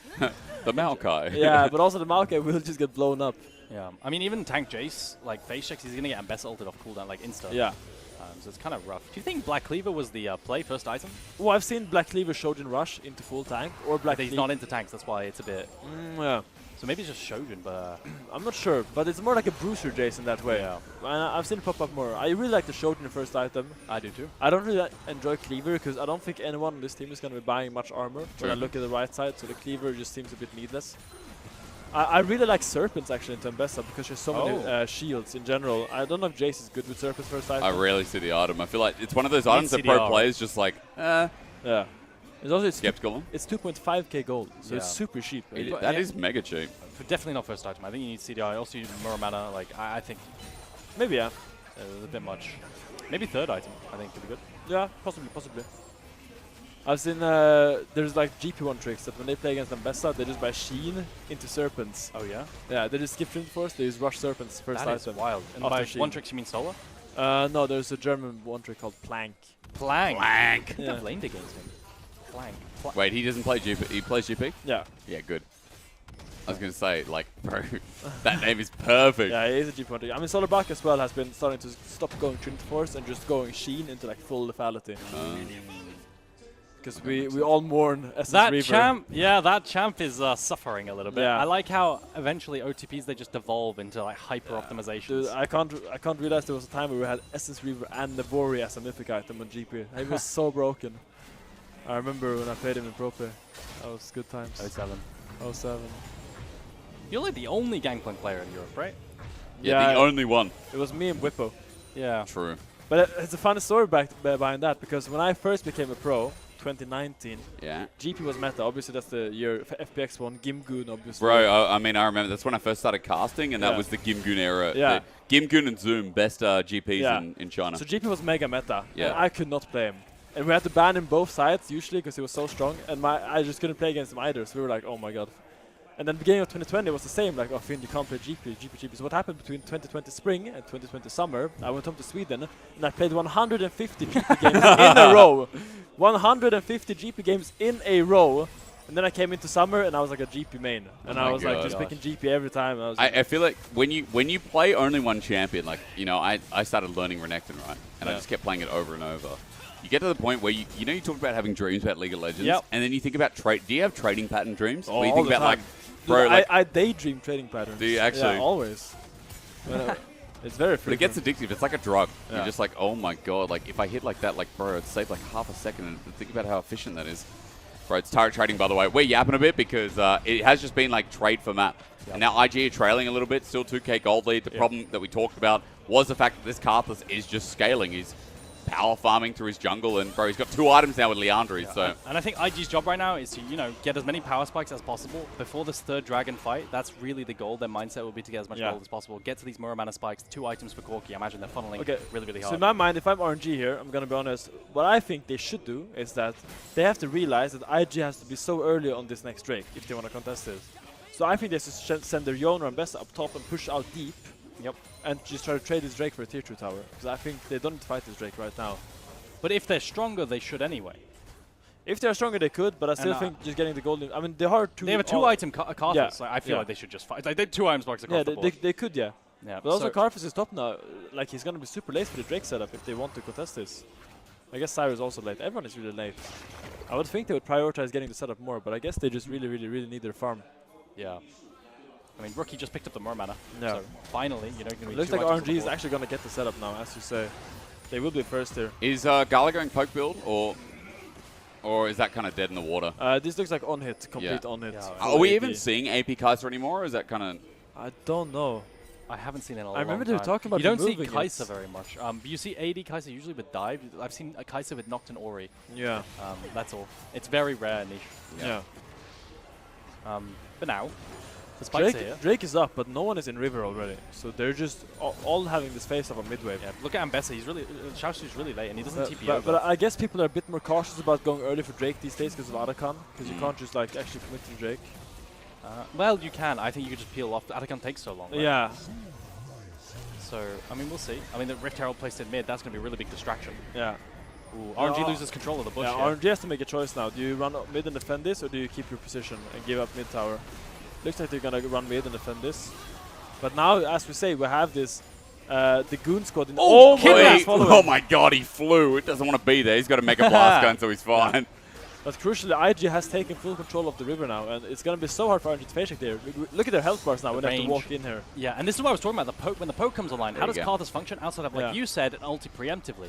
[SPEAKER 3] the Maokai.
[SPEAKER 1] Yeah, but also the Maokai will just get blown up.
[SPEAKER 2] Yeah, I mean even tank Jace, like face checks, he's gonna get Ambessa ulted off cooldown like insta.
[SPEAKER 1] Yeah.
[SPEAKER 2] So it's kind of rough. Do you think Black Cleaver was the play first item?
[SPEAKER 1] Well, I've seen Black Cleaver Shojin rush into full tank, or Black
[SPEAKER 2] He's not into tanks, that's why it's a bit...
[SPEAKER 1] yeah.
[SPEAKER 2] So maybe it's just Shojin, but...
[SPEAKER 1] I'm not sure, but it's more like a Bruiser Jace in that way. Yeah. I've seen it pop up more. I really like the Shojin first item.
[SPEAKER 2] I do too.
[SPEAKER 1] I don't really enjoy Cleaver, because I don't think anyone on this team is going to be buying much armor when I look at the right side, so the Cleaver just seems a bit needless. I really like Serpents actually into Ambessa because she has so many shields in general. I don't know if Jace is good with Serpents first item.
[SPEAKER 3] I rarely see the item. I feel like it's one of those items that pro players just like,
[SPEAKER 1] Yeah. It's also
[SPEAKER 3] skeptical.
[SPEAKER 1] It's 2.5k gold, so it's super cheap.
[SPEAKER 3] That is mega cheap.
[SPEAKER 2] Definitely not first item. I think you need CDI. Also, you need Muramana. Like I think
[SPEAKER 1] maybe
[SPEAKER 2] a bit much. Maybe third item. I think could be good.
[SPEAKER 1] Yeah, possibly. I've seen there's like GP1 tricks that when they play against Ambessa, they just buy Sheen into Serpents.
[SPEAKER 2] Oh yeah?
[SPEAKER 1] Yeah, they just skip Flint Force, they use Rush Serpents first item.
[SPEAKER 2] That is wild. And by one trick you mean Solar?
[SPEAKER 1] No, there's a German one trick called Plank.
[SPEAKER 2] Plank?
[SPEAKER 3] Plank!
[SPEAKER 2] Yeah. I've laned against him. Plank.
[SPEAKER 3] Wait, he doesn't play GP, he plays GP?
[SPEAKER 1] Yeah.
[SPEAKER 3] Yeah, good. I was going to say, like, bro, that name is perfect.
[SPEAKER 1] Yeah, he is a GP1 trick. I mean, Solar Buck as well has been starting to stop going Trinity Force and just going Sheen into like full lethality. Because we all mourn Essence Reaver.
[SPEAKER 2] That champ is suffering a little bit.
[SPEAKER 1] Yeah.
[SPEAKER 2] I like how eventually OTPs, they just devolve into like hyper optimizations.
[SPEAKER 1] Dude, I can't realize there was a time where we had Essence Reaver and Navori as a mythic item on GP. He was so broken. I remember when I played him in Pro Play. That was good times. 07.
[SPEAKER 2] You're like the only Gangplank player in Europe, right?
[SPEAKER 3] Yeah, the only one.
[SPEAKER 1] It was me and Whippo.
[SPEAKER 2] Yeah.
[SPEAKER 3] True.
[SPEAKER 1] But it's a funny story behind that, because when I first became a pro, 2019, GP was meta. Obviously, that's the year FPX won. Gimgoon, obviously.
[SPEAKER 3] Bro, I mean, I remember that's when I first started casting, and that was the Gimgoon era.
[SPEAKER 1] Yeah.
[SPEAKER 3] Gimgoon and Zoom, best GPs in China.
[SPEAKER 1] So GP was mega meta,
[SPEAKER 3] and
[SPEAKER 1] I could not play him. And we had to ban him both sides, usually, because he was so strong, and I just couldn't play against him either, so we were like, oh my god. And then beginning of 2020 was the same, like, oh Finn, you can't play GP. So what happened between 2020 spring and 2020 summer, I went home to Sweden, and I played 150 GP games in a row. 150 GP games in a row. And then I came into summer and I was like a GP main, and I was like just picking GP every time. And
[SPEAKER 3] I feel like when you play only one champion, like I started learning Renekton, right, and I just kept playing it over and over. You get to the point where you talked about having dreams about League of Legends, and then you think about trade. Do you have trading pattern dreams?
[SPEAKER 1] Oh,
[SPEAKER 3] where you think about
[SPEAKER 1] time.
[SPEAKER 3] bro,
[SPEAKER 1] Dude, I daydream trading patterns.
[SPEAKER 3] Do you actually?
[SPEAKER 1] Yeah, always. It's very
[SPEAKER 3] But it gets addictive. It's like a drug.
[SPEAKER 1] Yeah.
[SPEAKER 3] You're just like, oh my god, like if I hit like that, like bro, it saved like half a second. And think about how efficient that is. Bro, it's turret trading, by the way. We're yapping a bit because it has just been like trade for map. Yep. And now IG are trailing a little bit, still 2k gold lead. The problem that we talked about was the fact that this Karthus is just scaling. He's power farming through his jungle, and bro, he's got 2 items now with Leandri. So
[SPEAKER 2] and I think IG's job right now is to get as many power spikes as possible before this 3rd dragon fight. That's really the goal. Their mindset will be to get as much gold as possible. Get to these Muramana spikes, 2 items for Corki. I imagine they're funneling really, really hard.
[SPEAKER 1] So in my mind, if I'm RNG here, I'm gonna be honest. What I think they should do is that they have to realize that IG has to be so early on this next Drake if they want to contest this. So I think they should send their Yone and Bessa up top and push out deep.
[SPEAKER 2] Yep. And
[SPEAKER 1] just try to trade this Drake for a tier 2 tower. Because I think they don't need to fight this Drake right now.
[SPEAKER 2] But if they're stronger, they should anyway.
[SPEAKER 1] If they're stronger, they could, but I still think just getting the golden. I mean, they are two.
[SPEAKER 2] They have a 2-item Karthus.
[SPEAKER 1] Yeah.
[SPEAKER 2] So I feel like they should just fight. Like, they 2 items box across the board.
[SPEAKER 1] They could, yeah.
[SPEAKER 2] Yeah.
[SPEAKER 1] But also, Karthus is top now. Like, he's gonna be super late for the Drake setup if they want to contest this. I guess Cyrus is also late. Everyone is really late. I would think they would prioritize getting the setup more, but I guess they just really need their farm.
[SPEAKER 2] Yeah. I mean, Rookie just picked up the Muramana.
[SPEAKER 1] Yeah.
[SPEAKER 2] So finally,
[SPEAKER 1] it looks like RNG is actually gonna get the setup now, as you say. They will be first here.
[SPEAKER 3] Is Gala going poke build, or is that kind of dead in the water?
[SPEAKER 1] This looks like on-hit, complete on-hit.
[SPEAKER 3] Yeah. Are we even seeing AP Kaiser anymore, or is that kind of...
[SPEAKER 1] I don't know.
[SPEAKER 2] I haven't seen it in a long
[SPEAKER 1] time. I remember they were talking about
[SPEAKER 2] you don't see Kaiser very much. You see AD Kaiser usually with dive. I've seen a Kaiser with Nocturne Ori.
[SPEAKER 1] Yeah.
[SPEAKER 2] That's all. It's very rare niche.
[SPEAKER 1] Yeah.
[SPEAKER 2] But now, the spikes are here.
[SPEAKER 1] Drake is up, but no one is in river already. So they're just all having this face of a mid-wave.
[SPEAKER 2] Yeah, look at Ambessa. He's really... Xiaoxu's really late, and he doesn't TP over.
[SPEAKER 1] But I guess people are a bit more cautious about going early for Drake these days because of Eragon. Because you can't just like actually commit to Drake.
[SPEAKER 2] Well, you can. I think you could just peel off. Eragon takes so long. Right?
[SPEAKER 1] Yeah.
[SPEAKER 2] So, I mean, we'll see. I mean, the Rift Herald placed in mid, that's going to be a really big distraction.
[SPEAKER 1] Yeah.
[SPEAKER 2] Ooh, RNG loses control of the bush.
[SPEAKER 1] Yeah, RNG has to make a choice now. Do you run mid and defend this, or do you keep your position and give up mid tower? Looks like they're going to run mid and defend this. But now, as we say, we have this, the Goon squad in
[SPEAKER 3] oh my god, he flew. It doesn't want to be there. He's got to make a blast gun, so he's fine.
[SPEAKER 1] Yeah. But crucially, IG has taken full control of the river now, and it's going to be so hard for RNG to face check there. Look at their health bars now when they have to walk in here.
[SPEAKER 2] Yeah, and this is what I was talking about, the poke. When the poke comes online, how does Karthus function outside of, like you said, an ulti preemptively?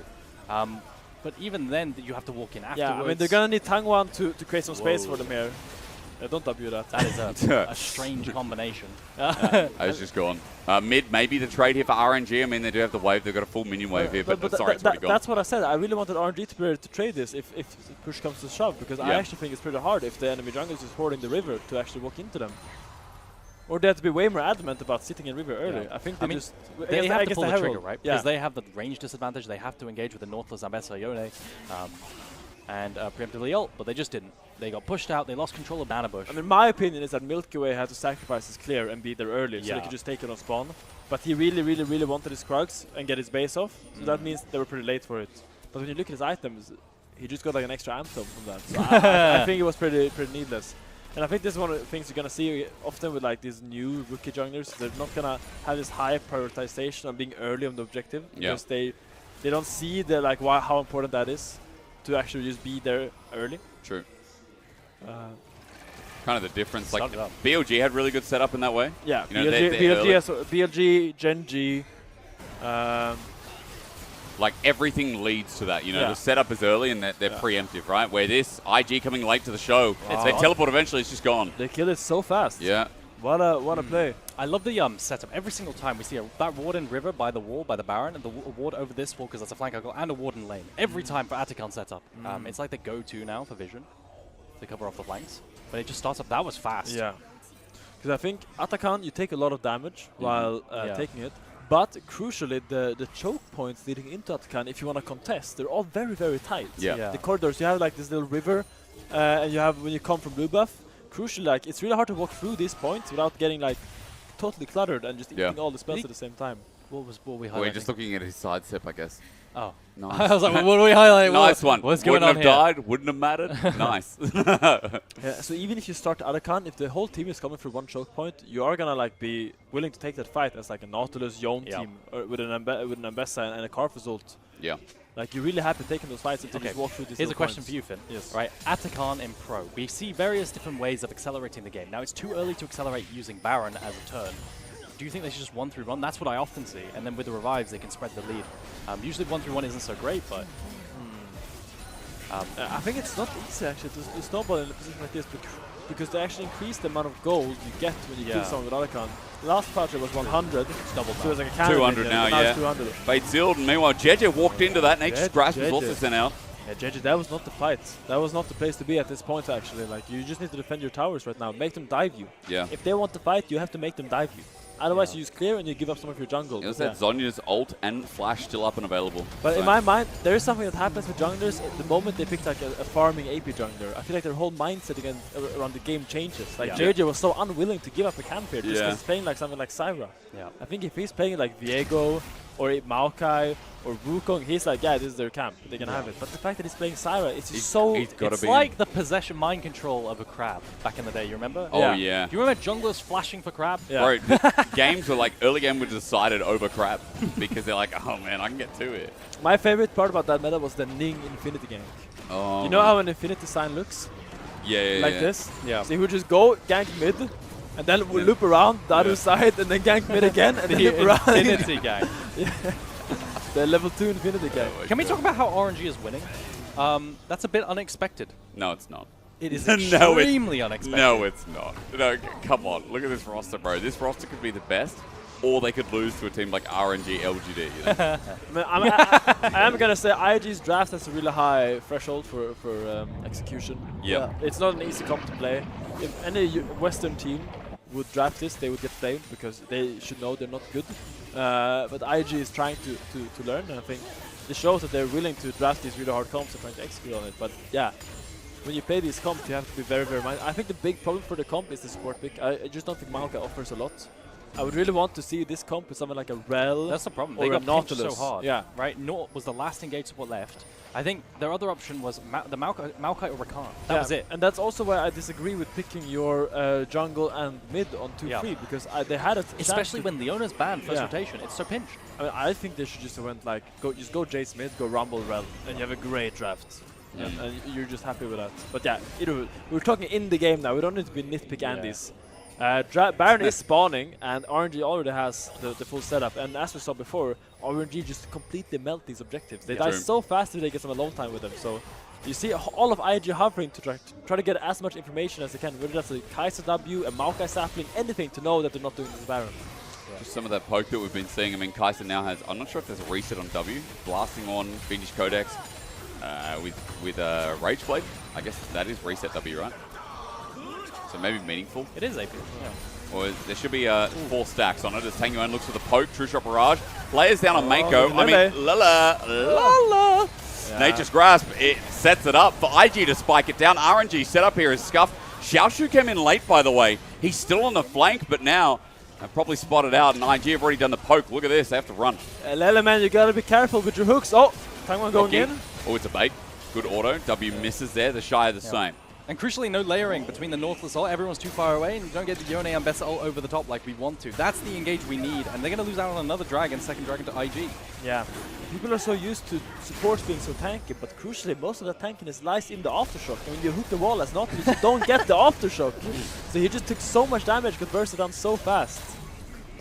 [SPEAKER 2] But even then, you have to walk in afterwards.
[SPEAKER 1] Yeah, I mean, they're going to need Tangyuan to create some space for them here. Don't W that.
[SPEAKER 2] That is a strange combination.
[SPEAKER 3] I was just gone. Mid, maybe the trade here for RNG. I mean, they do have the wave. They've got a full minion wave here, but sorry, it's already gone.
[SPEAKER 1] That's what I said. I really wanted RNG to be able to trade this if push comes to shove, because I actually think it's pretty hard if the enemy jungle is just hoarding the river to actually walk into them. Or they have to be way more adamant about sitting in river early. I think
[SPEAKER 2] they have to pull the trigger, right? Because they have the range disadvantage. They have to engage with the Northless Ambessa Yone and preemptively ult, but they just didn't. They got pushed out. They lost control of Banner Bush.
[SPEAKER 1] I mean, my opinion is that milkyway had to sacrifice his clear and be there early, so they could just take it on spawn. But he really wanted his Krugs and get his base off, so that means they were pretty late for it. But when you look at his items, he just got like an extra anthem from that. So I think it was pretty needless. And I think this is one of the things you're gonna see often with like these new rookie junglers. They're not gonna have this high prioritization on being early on the objective because they don't see the how important that is to actually just be there early.
[SPEAKER 3] True. Kind of the difference. Like BLG had really good setup in that way.
[SPEAKER 1] Yeah, BLG, Gen G.
[SPEAKER 3] Like everything leads to that. You know, the setup is early and they're preemptive, right? Where this IG coming late to the show, they teleport eventually. It's just gone.
[SPEAKER 1] They kill it so fast.
[SPEAKER 3] Yeah.
[SPEAKER 1] What a play.
[SPEAKER 2] I love the setup. Every single time we see that ward in river by the wall, by the Baron, and the ward over this wall because that's a flank angle, and a ward in lane. Every time for Atacon setup. It's like the go-to now for Vision to cover off the flanks. But it just starts up. That was fast.
[SPEAKER 1] Yeah. Because I think Atacon, you take a lot of damage while taking it. But crucially, the choke points leading into Atacon, if you want to contest, they're all very tight.
[SPEAKER 3] Yeah.
[SPEAKER 1] The corridors, you have like this little river, and you have when you come from blue buff. Crucially, it's really hard to walk through these points without getting totally cluttered and just eating all the spells at the same time.
[SPEAKER 2] What were we highlighting?
[SPEAKER 3] We're just looking at his side step, I guess.
[SPEAKER 2] Oh.
[SPEAKER 3] Nice.
[SPEAKER 2] I was like, what are we highlighting?
[SPEAKER 3] Nice one.
[SPEAKER 2] What's going
[SPEAKER 3] Wouldn't
[SPEAKER 2] on
[SPEAKER 3] have
[SPEAKER 2] here?
[SPEAKER 3] died, wouldn't have mattered. Nice.
[SPEAKER 1] Yeah, so even if you start Eragon, if the whole team is coming for one choke point, you are gonna like be willing to take that fight as like a Nautilus Yone team or with an Ambessa and a Karthus ult.
[SPEAKER 3] Yeah.
[SPEAKER 1] Like you're really happy taking those fights until you just walk through these.
[SPEAKER 2] Here's a
[SPEAKER 1] little
[SPEAKER 2] question
[SPEAKER 1] points.
[SPEAKER 2] for you, Finn.
[SPEAKER 1] Yes.
[SPEAKER 2] Right, Atakan in Pro. We see various different ways of accelerating the game. Now, it's too early to accelerate using Baron as a turn. Do you think they should just 1-3-1? That's what I often see. And then with the revives, they can spread the lead. Usually 1-3-1 isn't so great, but...
[SPEAKER 1] I think it's not easy actually to snowball in a position like this because they actually increase the amount of gold you get when you kill someone with Eragon. Last patch it was 100, double so it was like a cannon
[SPEAKER 3] 200 now,
[SPEAKER 1] now
[SPEAKER 3] yeah.
[SPEAKER 1] it's 200.
[SPEAKER 3] Fate sealed, and meanwhile Jiejie walked into that, and Nature's Grasp was also sent out.
[SPEAKER 1] Yeah, Jiejie, that was not the fight. That was not the place to be at this point actually. Like you just need to defend your towers right now. Make them dive you.
[SPEAKER 3] Yeah.
[SPEAKER 1] If they want to fight, you have to make them dive you. Otherwise you use clear and you give up some of your jungle.
[SPEAKER 3] It was that Zonya's ult and flash still up and available.
[SPEAKER 1] But
[SPEAKER 3] so.
[SPEAKER 1] in my mind, there is something that happens with junglers the moment they pick like a farming AP jungler. I feel like their whole mindset again around the game changes. Like Jiejie was so unwilling to give up a camp here just because he's playing like something like Syra.
[SPEAKER 2] Yeah.
[SPEAKER 1] I think if he's playing like Viego or Maokai or Wukong, he's like, yeah, this is their camp. They can have it. But the fact that he's playing Syra, it's just so...
[SPEAKER 2] It's like the possession mind control of a crab back in the day, you remember?
[SPEAKER 3] Oh, yeah.
[SPEAKER 2] Do you remember junglers flashing for crab?
[SPEAKER 3] Yeah. Bro, games were like, early game were decided over crab because they're like, oh man, I can get to it.
[SPEAKER 1] My favorite part about that meta was the Ning Infinity gank.
[SPEAKER 3] Oh,
[SPEAKER 1] you know how an Infinity sign looks?
[SPEAKER 3] Yeah,
[SPEAKER 1] like this?
[SPEAKER 2] Yeah.
[SPEAKER 1] So he would just go, gank mid, and then we'll loop around the other side, and then gank mid again, and then loop around.
[SPEAKER 2] Infinity gang.
[SPEAKER 1] The level 2 Infinity gang.
[SPEAKER 2] Can we talk about how RNG is winning? That's a bit unexpected.
[SPEAKER 3] No, it's not.
[SPEAKER 2] It is extremely unexpected.
[SPEAKER 3] No, it's not. No, come on. Look at this roster, bro. This roster could be the best, or they could lose to a team like RNG, LGD. You know?
[SPEAKER 1] I am going to say IG's draft has a really high threshold for execution.
[SPEAKER 3] Yeah.
[SPEAKER 1] It's not an easy comp to play. If any Western team would draft this, they would get flamed because they should know they're not good. But IG is trying to learn, and I think this shows that they're willing to draft these really hard comps and trying to execute on it. But yeah, when you play these comps, you have to be very, very mindful. I think the big problem for the comp is the support pick. I just don't think Maokai offers a lot. I would really want to see this comp with someone like a Rel.
[SPEAKER 2] That's the problem.
[SPEAKER 1] Or
[SPEAKER 2] they
[SPEAKER 1] a
[SPEAKER 2] got pinched
[SPEAKER 1] Nautilus.
[SPEAKER 2] so hard.
[SPEAKER 1] Yeah.
[SPEAKER 2] Right? Nort was the last engage support left. I think their other option was the Maokai or Rakan. That was it.
[SPEAKER 1] And that's also why I disagree with picking your jungle and mid on 2-3 because they had a
[SPEAKER 2] especially when Leona's banned first rotation. It's so pinched.
[SPEAKER 1] I mean, I think they should just went like just go Jace mid, go Rumble Rel, and you have a great draft. And you're just happy with that. But yeah, we're talking in the game now. We don't need to be nitpick Andes. Baron is spawning, and RNG already has the full setup. And as we saw before, RNG just completely melt these objectives. They die so fast that they get some alone time with them. So you see all of IG hovering to try to get as much information as they can, whether that's a Kaiser W, a Maokai sapling, anything to know that they're not doing this Baron.
[SPEAKER 3] Just some of that poke that we've been seeing. I mean, Kaiser now has, I'm not sure if there's a reset on W, blasting on Vintage Codex with Rage Blade. I guess that is reset W, right? So maybe meaningful.
[SPEAKER 2] It is AP. Yeah.
[SPEAKER 3] Or there should be 4 stacks on it as Tangyuan looks for the poke. True Shot Barrage. Players down on Meiko. I mean, Lele. Yeah. Nature's Grasp, it sets it up for IG to spike it down. RNG set up here is scuffed. Xiaoxu came in late, by the way. He's still on the flank, but now I've probably spotted out, and IG have already done the poke. Look at this, they have to run.
[SPEAKER 1] Lele, man, you gotta be careful with your hooks. Oh, Tangyuan going in.
[SPEAKER 3] Oh, it's a bait. Good auto. W misses there. TheShy the same.
[SPEAKER 2] And crucially, no layering between the Nautilus ult. Everyone's too far away, and you don't get the Yone and Bessa ult over the top like we want to. That's the engage we need, and they're going to lose out on another dragon, second dragon to IG.
[SPEAKER 1] Yeah. People are so used to supports being so tanky, but crucially, most of the tankiness lies in the aftershock. I mean, you hook the wall as Nautilus, you don't get the aftershock. So he just took so much damage, got bursted down so fast.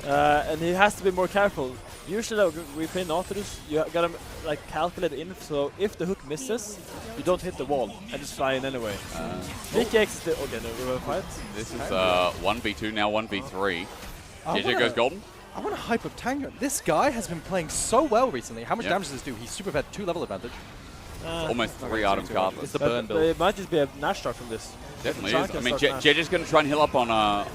[SPEAKER 1] And he has to be more careful. Usually when we play Nautilus, you gotta like calculate in, so if the hook misses, you don't hit the wall and just fly in anyway. JiaQi is the no fight.
[SPEAKER 3] This is 1v2 now 1v3. Jiejie goes golden.
[SPEAKER 2] I want to hype up Tangyuan. This guy has been playing so well recently. How much damage does this do? He's super fed 2 level advantage.
[SPEAKER 3] Almost 3 item carpet.
[SPEAKER 2] It's the burn build.
[SPEAKER 1] It might just be a Nash start from this.
[SPEAKER 3] Definitely is. I mean, Jiejie's going to try and heal up on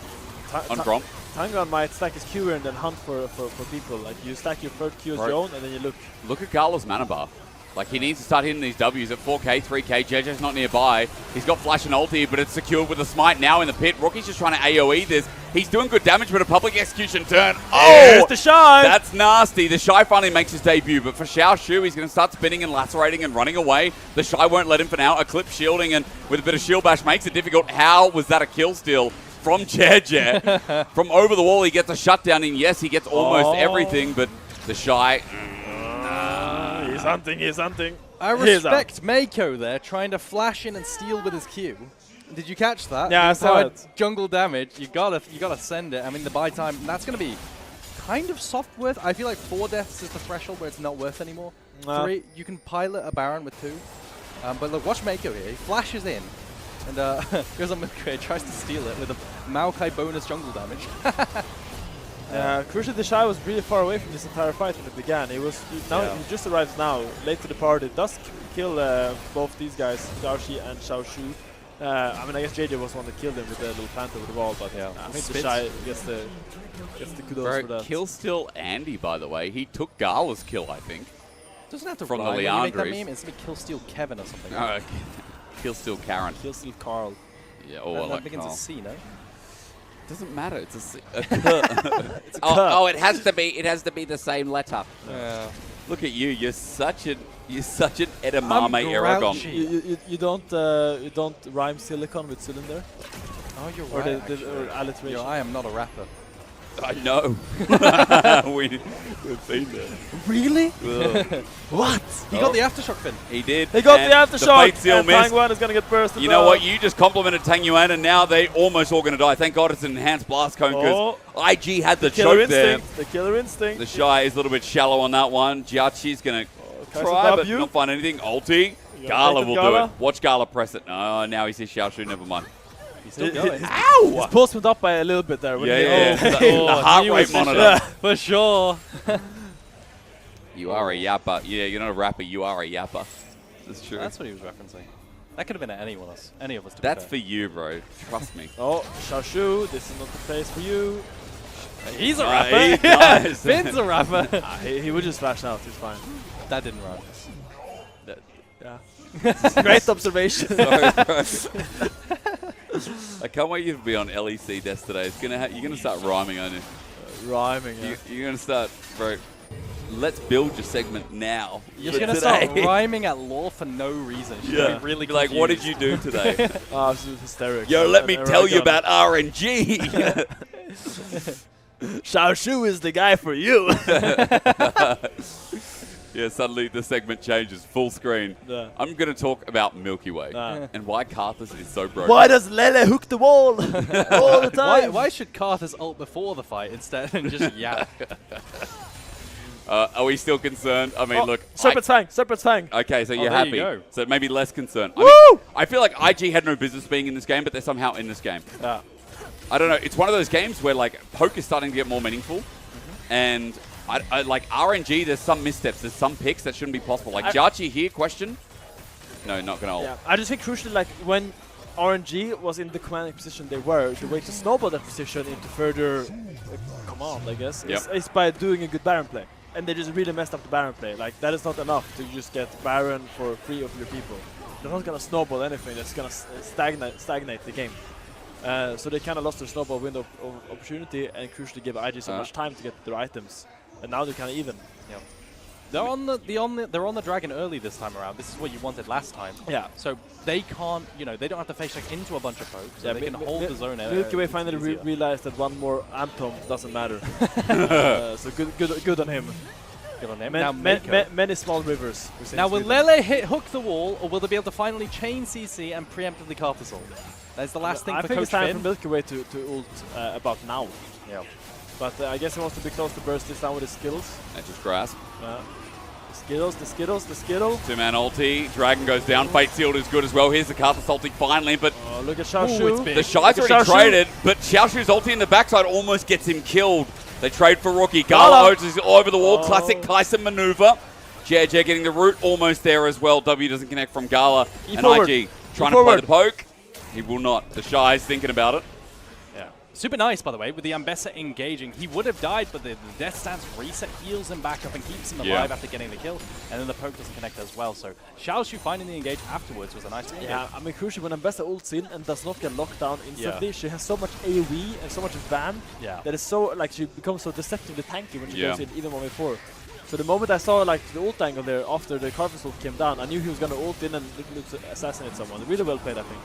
[SPEAKER 3] Grom.
[SPEAKER 1] Tangyuan might stack his Q and then hunt for people. Like you stack your third Q as your own and then you look.
[SPEAKER 3] Look at Gala's mana bar. Like he needs to start hitting these Ws at 4k, 3k. Jiejie's not nearby. He's got flash and ulti, but it's secured with a smite now in the pit. Rookie's just trying to AoE this. He's doing good damage, but a public execution turn.
[SPEAKER 1] There's
[SPEAKER 3] Oh,
[SPEAKER 1] TheShy!
[SPEAKER 3] that's nasty. TheShy finally makes his debut, but for Xiaoxu, he's going to start spinning and lacerating and running away. TheShy won't let him for now. Eclipse shielding, and with a bit of shield bash makes it difficult. How was that a kill steal from Jiejie? From over the wall, he gets a shutdown, and yes, he gets almost everything, but TheShy...
[SPEAKER 1] He's hunting, he's hunting.
[SPEAKER 2] I respect Meiko there, trying to flash in and steal with his Q. Did you catch that?
[SPEAKER 1] Yeah, I saw it.
[SPEAKER 2] Jungle damage. You gotta send it. I mean, the buy time. That's gonna be kind of soft worth. I feel like 4 deaths is the threshold where it's not worth anymore. 3, you can pilot a Baron with 2. But look, watch Meiko here. He flashes in, and goes on milkyway, tries to steal it with a Maokai bonus jungle damage.
[SPEAKER 1] Crucially, TheShy was really far away from this entire fight when it began. He just arrives now, late to the party. Does kill both these guys, Xiaoxu and Xiaoxu. I mean, I guess Jiejie was the one that killed him with the little plant over the wall, but I think TheShy gets the kudos for that.
[SPEAKER 3] Kill still Andy, by the way. He took Gala's kill, I think.
[SPEAKER 2] Doesn't have to
[SPEAKER 3] from
[SPEAKER 2] rhyme
[SPEAKER 3] the
[SPEAKER 2] when you make that
[SPEAKER 3] Leandres.
[SPEAKER 2] meme. It's like Kill Steal Kevin or something.
[SPEAKER 3] Oh, okay. Kill still Karen.
[SPEAKER 2] Kill Steal Carl.
[SPEAKER 3] Yeah, or
[SPEAKER 2] That
[SPEAKER 3] like
[SPEAKER 2] begins
[SPEAKER 3] Carl.
[SPEAKER 2] with C, no?
[SPEAKER 3] Doesn't matter. It's a C.
[SPEAKER 4] Oh, it has to be. It has to be the same letter.
[SPEAKER 2] Yeah.
[SPEAKER 3] Look at you. You're such an edamame Eragon.
[SPEAKER 2] grouchy.
[SPEAKER 1] You don't rhyme silicon with cylinder,
[SPEAKER 2] Oh, you're
[SPEAKER 1] or
[SPEAKER 2] right.
[SPEAKER 1] or alliteration.
[SPEAKER 2] I am not a rapper.
[SPEAKER 3] I know. We've seen that.
[SPEAKER 1] Really?
[SPEAKER 2] What? He got the aftershock fin.
[SPEAKER 3] He did.
[SPEAKER 1] They got
[SPEAKER 3] and
[SPEAKER 1] the aftershock,
[SPEAKER 3] fate seal
[SPEAKER 1] and
[SPEAKER 3] missed.
[SPEAKER 1] Tangyuan is gonna get bursted.
[SPEAKER 3] You know what? You just complimented Tangyuan, and now they almost all going to die. Thank God it's an enhanced blast cone because IG had the
[SPEAKER 1] killer
[SPEAKER 3] choke there.
[SPEAKER 1] instinct. The killer instinct.
[SPEAKER 3] TheShy is a little bit shallow on that one. JiaQi's going to try, but not find anything. Ulti. Gala will do it. Watch Gala press it. No, now he sees Xiaoxu. Never mind.
[SPEAKER 2] He's still going.
[SPEAKER 3] Ow!
[SPEAKER 1] His pulse went up by a little bit there.
[SPEAKER 3] Yeah.
[SPEAKER 2] Oh,
[SPEAKER 3] The heart
[SPEAKER 2] he
[SPEAKER 3] rate
[SPEAKER 2] was
[SPEAKER 3] monitor.
[SPEAKER 2] For sure.
[SPEAKER 3] You are a yapper. Yeah, you're not a rapper. You are a yapper. That's true.
[SPEAKER 2] That's what he was referencing. That could have been any of us. Any of us. To be
[SPEAKER 3] That's
[SPEAKER 2] fair.
[SPEAKER 3] for you, bro. Trust me.
[SPEAKER 1] Oh, Xiaoxu, this is not the place for you.
[SPEAKER 2] He's a
[SPEAKER 3] Nice,
[SPEAKER 2] rapper.
[SPEAKER 3] nice.
[SPEAKER 2] Finn's a rapper.
[SPEAKER 1] He would just flash out. He's fine.
[SPEAKER 2] That didn't rhyme.
[SPEAKER 1] Yeah. Great observation.
[SPEAKER 3] Sorry, bro. I can't wait you to be on LEC Desk today. It's gonna you're gonna start rhyming, aren't you?
[SPEAKER 1] Rhyming. Yeah.
[SPEAKER 3] You're gonna start, bro. Let's build your segment now.
[SPEAKER 2] You're
[SPEAKER 3] for
[SPEAKER 2] going to
[SPEAKER 3] today.
[SPEAKER 2] start rhyming at law for no reason. She's
[SPEAKER 3] Yeah.
[SPEAKER 2] be really
[SPEAKER 3] Be like, what did
[SPEAKER 2] confused.
[SPEAKER 3] you do today?
[SPEAKER 1] Oh, this is hysterics.
[SPEAKER 3] Yo, let me
[SPEAKER 1] And
[SPEAKER 3] tell you
[SPEAKER 1] Eragon.
[SPEAKER 3] about RNG.
[SPEAKER 1] Xiaoxu is the guy for you.
[SPEAKER 3] Yeah, suddenly the segment changes, full screen.
[SPEAKER 1] Yeah.
[SPEAKER 3] I'm going to talk about Milky Way and why Karthus is so broken.
[SPEAKER 1] Why does Lele hook the wall all the time?
[SPEAKER 2] Why should Karthus ult before the fight instead and just yap?
[SPEAKER 3] Are we still concerned? I mean, look.
[SPEAKER 1] Serpent's Fang. Serpent's Fang.
[SPEAKER 3] Okay, so you're
[SPEAKER 2] there
[SPEAKER 3] happy.
[SPEAKER 2] you go.
[SPEAKER 3] So maybe less concerned.
[SPEAKER 1] Woo!
[SPEAKER 3] I feel like IG had no business being in this game, but they're somehow in this game.
[SPEAKER 1] Yeah.
[SPEAKER 3] I don't know. It's one of those games where like poke is starting to get more meaningful, and I like RNG. There's some missteps. There's some picks that shouldn't be possible. Like JiaQi here, question. No, not gonna ult.
[SPEAKER 1] Yeah. I just think crucially, like when RNG was in the commanding position they were, the way to snowball that position into further command, I guess, is by doing a good Baron play. And they just really messed up the Baron play. Like that is not enough to just get Baron for free of your people. They're not gonna snowball anything. That's gonna stagnate the game. So they kind of lost their snowball window of opportunity and crucially gave IG so much time to get their items. And now they're kind of even.
[SPEAKER 2] Yeah. They're on the dragon early this time around. This is what you wanted last time.
[SPEAKER 1] Yeah.
[SPEAKER 2] So they can't, they don't have to face check into a bunch of pokes. So they can hold the zone.
[SPEAKER 1] Milkyway finally realized that one more Amptom doesn't matter. So good on him.
[SPEAKER 2] Good on him.
[SPEAKER 1] Many small rivers.
[SPEAKER 2] Now will Lele hook the wall, or will they be able to finally chain CC and preemptively Karthus ult? That's the last thing
[SPEAKER 1] I
[SPEAKER 2] for
[SPEAKER 1] think
[SPEAKER 2] Coach
[SPEAKER 1] it's time
[SPEAKER 2] Finn.
[SPEAKER 1] for Milkyway to ult about now.
[SPEAKER 2] Yeah.
[SPEAKER 1] But I guess he wants to be close to burst this down with his skills.
[SPEAKER 3] And just grasp.
[SPEAKER 1] The Skittle.
[SPEAKER 3] Two-man ulti. Dragon goes down. Fate Sealed is good as well. Here's the Karthus ulti finally, but
[SPEAKER 1] Oh, look at
[SPEAKER 2] Ooh,
[SPEAKER 1] Xiaoxu.
[SPEAKER 2] it's big.
[SPEAKER 3] the Shy's already traded, but Xiaoxu's ulti in the backside almost gets him killed. They trade for Rookie. Gala is over the wall. Classic Tyson maneuver. Jiejie getting the root almost there as well. W doesn't connect from Gala. And
[SPEAKER 1] forward.
[SPEAKER 3] IG trying to play the poke. He will not. TheShy is thinking about it.
[SPEAKER 1] Yeah.
[SPEAKER 2] Super nice, by the way, with the Ambessa engaging. He would have died, but the Death Stance reset heals him back up and keeps him alive after getting the kill. And then the poke doesn't connect as well. So Xiaoxu finding the engage afterwards was a nice engage.
[SPEAKER 1] Yeah, I mean, crucially, when Ambessa ults in and does not get locked down instantly, she has so much AoE and so much van that is so, like, she becomes so deceptively tanky when she goes in, even 1v4. So the moment I saw, like, the ult angle there after the Carpus ult came down, I knew he was going to ult in and assassinate someone. Really well played, I think.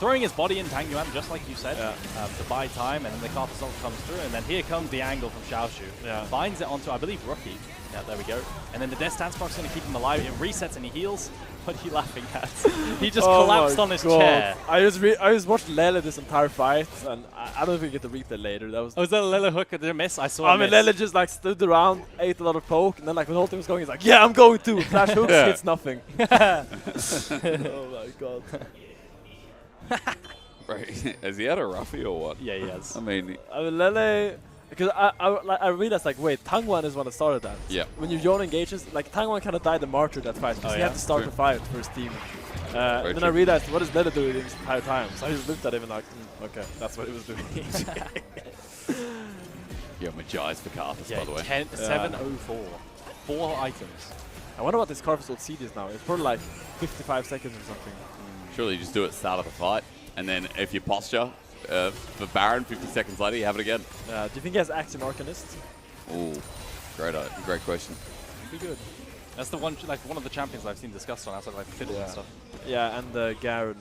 [SPEAKER 2] Throwing his body in Tangyuan, just like you said, to buy time, and then the Carpus ult comes through, and then here comes the angle from Xiaoxu. Finds it onto, I believe, Rookie. Yeah, there we go. And then the Death Stance proc is going to keep him alive. It resets and he heals. What are you laughing at? He just collapsed on his chair.
[SPEAKER 1] I just watched Lele this entire fight, and I don't think we get the replay later. That was.
[SPEAKER 2] Was that a Lele hook? Did I miss? I saw.
[SPEAKER 1] I mean, Lele just like stood around, ate a lot of poke, and then like when the whole thing was going, he's like, "Yeah, I'm going to." Flash hooks, hits nothing. Oh my god.
[SPEAKER 3] Right. Has he had a roughie or what?
[SPEAKER 2] Yeah, he has.
[SPEAKER 3] I mean
[SPEAKER 1] Lele, because I realized like, wait, Tangyuan is one that started that.
[SPEAKER 3] Yeah.
[SPEAKER 1] When you Yon engages, like Tangyuan kind of died the martyr that fight because he had to start the fight for his team. And then I realized, what is Lele doing this entire time? So I just looked at him and like, okay, that's what he was doing.
[SPEAKER 3] Yeah, Majai's for Carpus, by the way.
[SPEAKER 2] 704. 4 items.
[SPEAKER 1] I wonder what this Carpus ult CD is now. It's probably like 55 seconds or something.
[SPEAKER 3] Surely you just do it at the start of the fight, and then if you posture for Baron, 50 seconds later, you have it again.
[SPEAKER 1] Do you think he has Axiom Arcanist?
[SPEAKER 3] Ooh, great question.
[SPEAKER 1] Be good.
[SPEAKER 2] That's the one, like one of the champions I've seen discussed on outside like Fiddle and stuff.
[SPEAKER 1] Yeah, and Garen.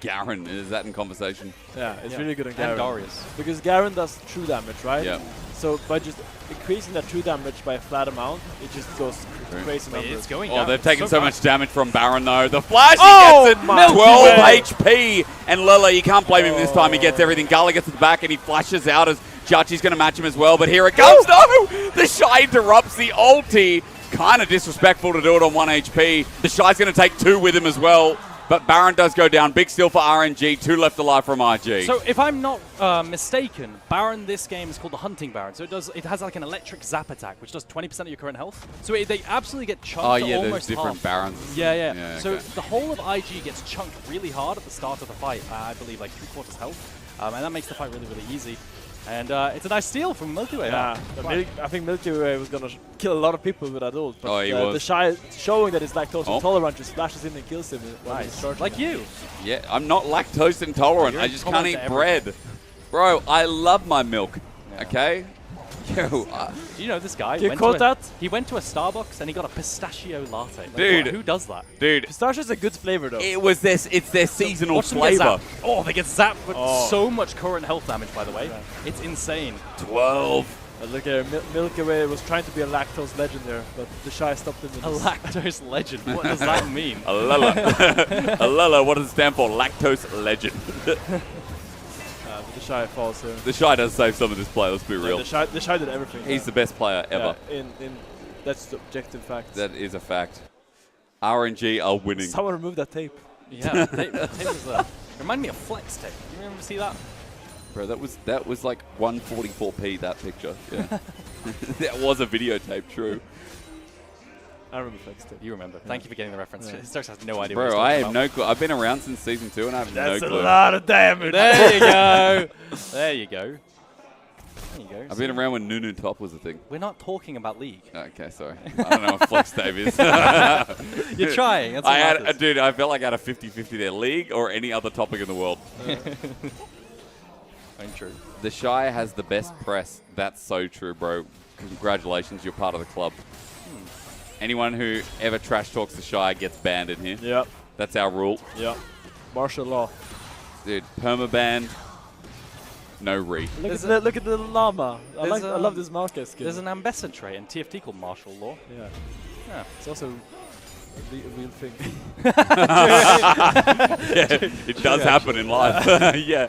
[SPEAKER 3] Garen, is that in conversation?
[SPEAKER 1] Yeah, it's really good on Garen.
[SPEAKER 2] And Darius.
[SPEAKER 1] Because Garen does true damage, right?
[SPEAKER 3] Yeah.
[SPEAKER 1] So by just increasing that true damage by a flat amount, it just goes crazy numbers.
[SPEAKER 2] It's going
[SPEAKER 3] Oh,
[SPEAKER 2] down.
[SPEAKER 3] they've taken so much damage from Baron, though. The flash,
[SPEAKER 1] Oh,
[SPEAKER 3] he gets it!
[SPEAKER 1] my
[SPEAKER 3] 12
[SPEAKER 1] God.
[SPEAKER 3] HP! And Lele, you can't blame him this time. He gets everything. Gala gets to the back, and he flashes out as JiaQi's going to match him as well. But here it comes. No! TheShy interrupts the ulti. Kind of disrespectful to do it on 1 HP. TheShy's going to take 2 with him as well. But Baron does go down. Big steal for RNG. 2 left alive from RG.
[SPEAKER 2] So if I'm not mistaken, Baron this game is called the Hunting Baron. So it has like an electric zap attack, which does 20% of your current health. So they absolutely get chunked
[SPEAKER 3] oh,
[SPEAKER 2] to
[SPEAKER 3] yeah,
[SPEAKER 2] almost
[SPEAKER 3] there's different
[SPEAKER 2] half.
[SPEAKER 3] Barons.
[SPEAKER 2] Yeah. So
[SPEAKER 3] okay.
[SPEAKER 2] the whole of IG gets chunked really hard at the start of the fight. I believe like 3/4 health. And that makes the fight really, really easy. And it's a nice steal from milkyway.
[SPEAKER 1] Yeah, I think milkyway was going to kill a lot of people with that ult. But
[SPEAKER 3] he was.
[SPEAKER 1] TheShy showing that he's lactose intolerant just splashes in and kills him.
[SPEAKER 2] Nice. Like you.
[SPEAKER 3] Yeah, I'm not lactose intolerant. I just can't eat bread. Bro, I love my milk. Yeah. Okay? Yo,
[SPEAKER 2] do you know this guy?
[SPEAKER 1] Do you quote that?
[SPEAKER 2] He went to a Starbucks and he got a pistachio latte. Like,
[SPEAKER 3] dude,
[SPEAKER 2] who does that?
[SPEAKER 3] Dude,
[SPEAKER 1] pistachio is a good flavor though.
[SPEAKER 3] It's their seasonal flavor.
[SPEAKER 2] Oh, they get zapped with so much current health damage. By the way, it's insane.
[SPEAKER 3] 12.
[SPEAKER 1] Look here, milkyway was trying to be a lactose legend there, but TheShy stopped him.
[SPEAKER 2] A lactose legend. What does that mean?
[SPEAKER 3] A Lele. What does it stand for? Lactose legend.
[SPEAKER 1] TheShy falls here.
[SPEAKER 3] TheShy does save some of this play, let's be real.
[SPEAKER 1] TheShy did everything.
[SPEAKER 3] He's the best player ever.
[SPEAKER 1] Yeah, that's the objective fact.
[SPEAKER 3] That is a fact. RNG are winning.
[SPEAKER 1] Someone remove that tape.
[SPEAKER 2] Yeah, tape was remind me of Flex tape. You remember see that?
[SPEAKER 3] Bro, that was like 144p, that picture. Yeah. That was a videotape, true.
[SPEAKER 1] I remember Flex tape.
[SPEAKER 2] You remember. Thank you for getting the reference. Hysterics has no idea
[SPEAKER 3] Bro,
[SPEAKER 2] what he's
[SPEAKER 3] I
[SPEAKER 2] talking
[SPEAKER 3] have
[SPEAKER 2] about.
[SPEAKER 3] no clue. I've been around since season 2 and I have no clue.
[SPEAKER 1] That's a lot of damage.
[SPEAKER 2] There you go. There you go. There you go.
[SPEAKER 3] I've been around when Nunu Top was a thing.
[SPEAKER 2] We're not talking about League.
[SPEAKER 3] Okay, sorry. I don't know what Flex tape is.
[SPEAKER 2] You're trying. That's what
[SPEAKER 3] dude, I felt like I had a 50-50 there. League or any other topic in the world.
[SPEAKER 2] True.
[SPEAKER 3] TheShy has the best press. That's so true, bro. Congratulations, you're part of the club. Anyone who ever trash talks TheShy gets banned in here.
[SPEAKER 1] Yep.
[SPEAKER 3] That's our rule.
[SPEAKER 1] Yep. Martial law.
[SPEAKER 3] Dude, permaban, no re.
[SPEAKER 1] Look at the llama. I love this Marquez skin.
[SPEAKER 2] There's an ambassador trait in TFT called martial law.
[SPEAKER 1] Yeah. It's also a real thing.
[SPEAKER 3] Yeah, it does happen in life. Yeah.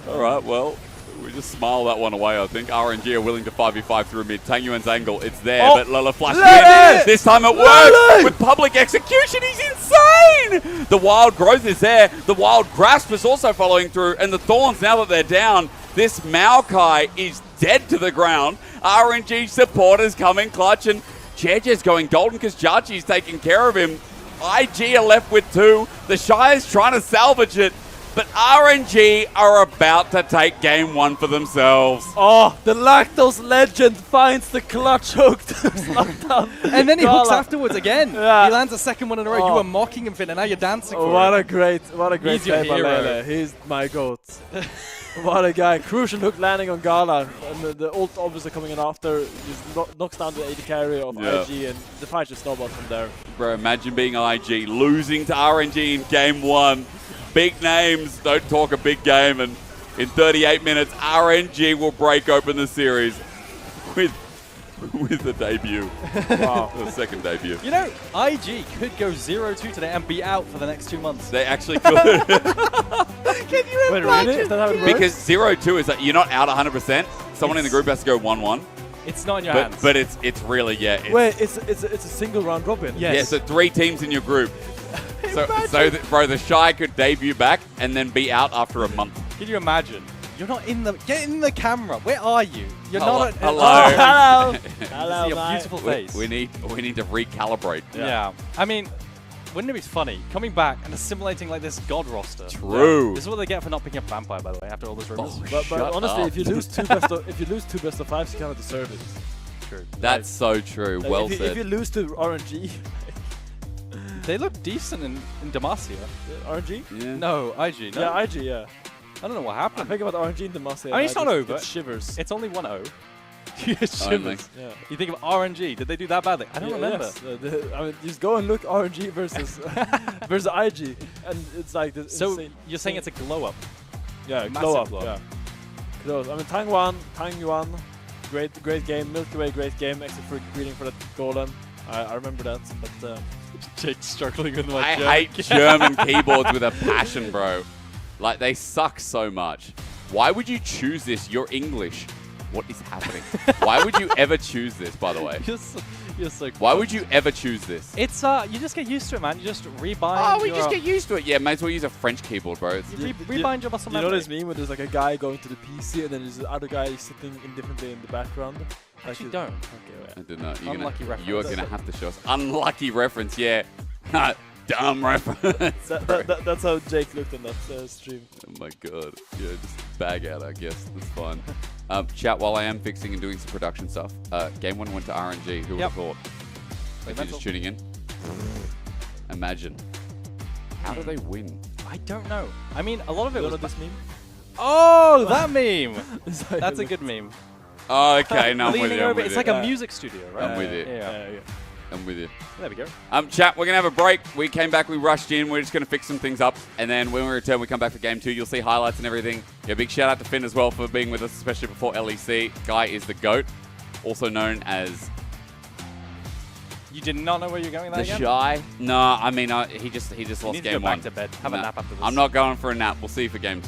[SPEAKER 3] All right, well, we just smile that one away, I think. RNG are willing to 5v5 through mid. Tangyuan's angle, it's there, but Lele flashes in. This time it works with public execution. He's insane! The wild growth is there. The wild grasp is also following through. And the thorns, now that they're down, this Maokai is dead to the ground. RNG supporters coming clutch, and Jiejie's going golden because JiaQi's taking care of him. IG are left with 2. TheShy is trying to salvage it. But RNG are about to take game 1 for themselves.
[SPEAKER 1] Oh, the Lactose legend finds the clutch hook to slap down.
[SPEAKER 2] And then he hooks
[SPEAKER 1] Gala.
[SPEAKER 2] afterwards again.
[SPEAKER 1] Yeah.
[SPEAKER 2] He lands a second one in a row. You
[SPEAKER 1] Oh.
[SPEAKER 2] were mocking him, Finn, and now you're dancing for
[SPEAKER 1] What
[SPEAKER 2] it.
[SPEAKER 1] a great
[SPEAKER 2] He's your
[SPEAKER 1] play by
[SPEAKER 2] hero.
[SPEAKER 1] Lele. He's my goat. What a guy. Crucial hook landing on Gala. And the ult obviously coming in after. Just knocks down the AD carry of
[SPEAKER 3] Yeah.
[SPEAKER 1] IG, and the fight just snowballs from there.
[SPEAKER 3] Bro, imagine being IG, losing to RNG in game 1. Big names don't talk a big game, and in 38 minutes, RNG will break open the series with the debut.
[SPEAKER 1] Wow.
[SPEAKER 3] The second debut.
[SPEAKER 2] You know, IG could go 0-2 today and be out for the next 2 months.
[SPEAKER 3] They actually could.
[SPEAKER 2] Can you
[SPEAKER 1] Wait, really? Is that how it works?
[SPEAKER 3] Because 0-2 is that you're not out 100%. Someone in the group has to go 1-1.
[SPEAKER 2] It's not in your hands.
[SPEAKER 3] But it's really, yeah. It's,
[SPEAKER 1] Wait, it's a single round robin.
[SPEAKER 2] Yes.
[SPEAKER 3] yeah, so 3 teams in your group. Bro, TheShy could debut back and then be out after a month.
[SPEAKER 2] Can you imagine? You're not in the. Get in the camera. Where are you? You're
[SPEAKER 3] Hello.
[SPEAKER 2] not.
[SPEAKER 3] Hello.
[SPEAKER 1] Oh, hello.
[SPEAKER 2] See
[SPEAKER 1] Hello,
[SPEAKER 2] your
[SPEAKER 1] mate.
[SPEAKER 2] beautiful face.
[SPEAKER 3] We need to recalibrate.
[SPEAKER 2] Yeah. I mean, wouldn't it be funny coming back and assimilating like this god roster?
[SPEAKER 3] True.
[SPEAKER 2] This is what they get for not picking up Vampire, by the way, after all this rumors.
[SPEAKER 3] Oh,
[SPEAKER 1] But
[SPEAKER 3] Shut
[SPEAKER 1] honestly,
[SPEAKER 3] up.
[SPEAKER 1] if you lose two best of 5s, you kind of deserve it.
[SPEAKER 2] True.
[SPEAKER 3] That's so true.
[SPEAKER 1] Like,
[SPEAKER 3] Well
[SPEAKER 1] if
[SPEAKER 3] said.
[SPEAKER 1] you lose to RNG,
[SPEAKER 2] They look decent in Demacia.
[SPEAKER 1] RNG?
[SPEAKER 3] yeah.
[SPEAKER 2] No, IG. No.
[SPEAKER 1] Yeah, IG, yeah.
[SPEAKER 2] I don't know what
[SPEAKER 1] I
[SPEAKER 2] happened.
[SPEAKER 1] think about RNG and Demacia.
[SPEAKER 2] I mean, it's not over.
[SPEAKER 1] It shivers.
[SPEAKER 2] It's only 1-0. It
[SPEAKER 3] Only.
[SPEAKER 2] shivers.
[SPEAKER 1] Yeah.
[SPEAKER 2] You think of RNG? Did they do that badly? I don't
[SPEAKER 1] Yeah,
[SPEAKER 2] remember.
[SPEAKER 1] yes. I mean, just go and look RNG versus versus IG, and it's like this.
[SPEAKER 2] So
[SPEAKER 1] insane,
[SPEAKER 2] you're saying it's a glow up?
[SPEAKER 1] yeah,
[SPEAKER 2] massive
[SPEAKER 1] glow up,
[SPEAKER 2] glow up.
[SPEAKER 1] yeah. Close. I mean, Tangyuan, great game. Milkyway, great game. Except for greeting for that golem. I remember that, but
[SPEAKER 2] Jake struggling with my
[SPEAKER 3] I
[SPEAKER 2] joke.
[SPEAKER 3] hate German keyboards with a passion, bro. Like, they suck so much. Why would you choose this? You're English. What is happening? Why would you ever choose this, by the way?
[SPEAKER 2] You're so
[SPEAKER 3] Why would you ever choose this?
[SPEAKER 2] It's you just get used to it, man. You just rebind.
[SPEAKER 3] Oh, we
[SPEAKER 2] your,
[SPEAKER 3] just get used to it. Yeah, may as well use a French keyboard, bro. It's,
[SPEAKER 2] you rebind your muscle
[SPEAKER 1] you know
[SPEAKER 2] memory.
[SPEAKER 1] this meme where there's like a guy going to the PC and then there's the other guy sitting indifferently in the background.
[SPEAKER 2] Actually,
[SPEAKER 1] Like
[SPEAKER 2] don't.
[SPEAKER 1] Okay,
[SPEAKER 3] I did not.
[SPEAKER 2] Unlucky reference.
[SPEAKER 3] You are gonna have to show us. Unlucky reference, yeah. Dumb reference.
[SPEAKER 1] that's how Jake looked on that stream.
[SPEAKER 3] Oh my god. Yeah, just bag out, I guess. That's fine. Chat, while I am fixing and doing some production stuff, game 1 went to RNG. Who would have thought? Like, you're just tuning in? Imagine. How do they win?
[SPEAKER 2] I don't know. I mean, a lot of it
[SPEAKER 1] You
[SPEAKER 2] was.
[SPEAKER 1] know this meme?
[SPEAKER 2] Oh, that meme.
[SPEAKER 1] It's like
[SPEAKER 2] That's a good meme.
[SPEAKER 3] Oh, okay, no, I'm with
[SPEAKER 2] Leaning
[SPEAKER 3] you. I'm
[SPEAKER 2] over.
[SPEAKER 3] with
[SPEAKER 2] It's
[SPEAKER 3] you.
[SPEAKER 2] like a music studio, right?
[SPEAKER 3] I'm with it.
[SPEAKER 2] Yeah.
[SPEAKER 3] I'm with you.
[SPEAKER 2] There we go.
[SPEAKER 3] Chat, we're going to have a break. We came back, we rushed in. We're just going to fix some things up. And then when we return, we come back for game 2. You'll see highlights and everything. Yeah, big shout out to Finn as well for being with us, especially before LEC. Guy is the GOAT, also known as
[SPEAKER 2] You did not know where you're going with that again?
[SPEAKER 3] TheShy. No, I mean, he just
[SPEAKER 2] You
[SPEAKER 3] lost
[SPEAKER 2] need to
[SPEAKER 3] game
[SPEAKER 2] go back
[SPEAKER 3] 1.
[SPEAKER 2] to bed. Have a
[SPEAKER 3] No,
[SPEAKER 2] nap after this.
[SPEAKER 3] I'm not going for a nap. We'll see you for game 2.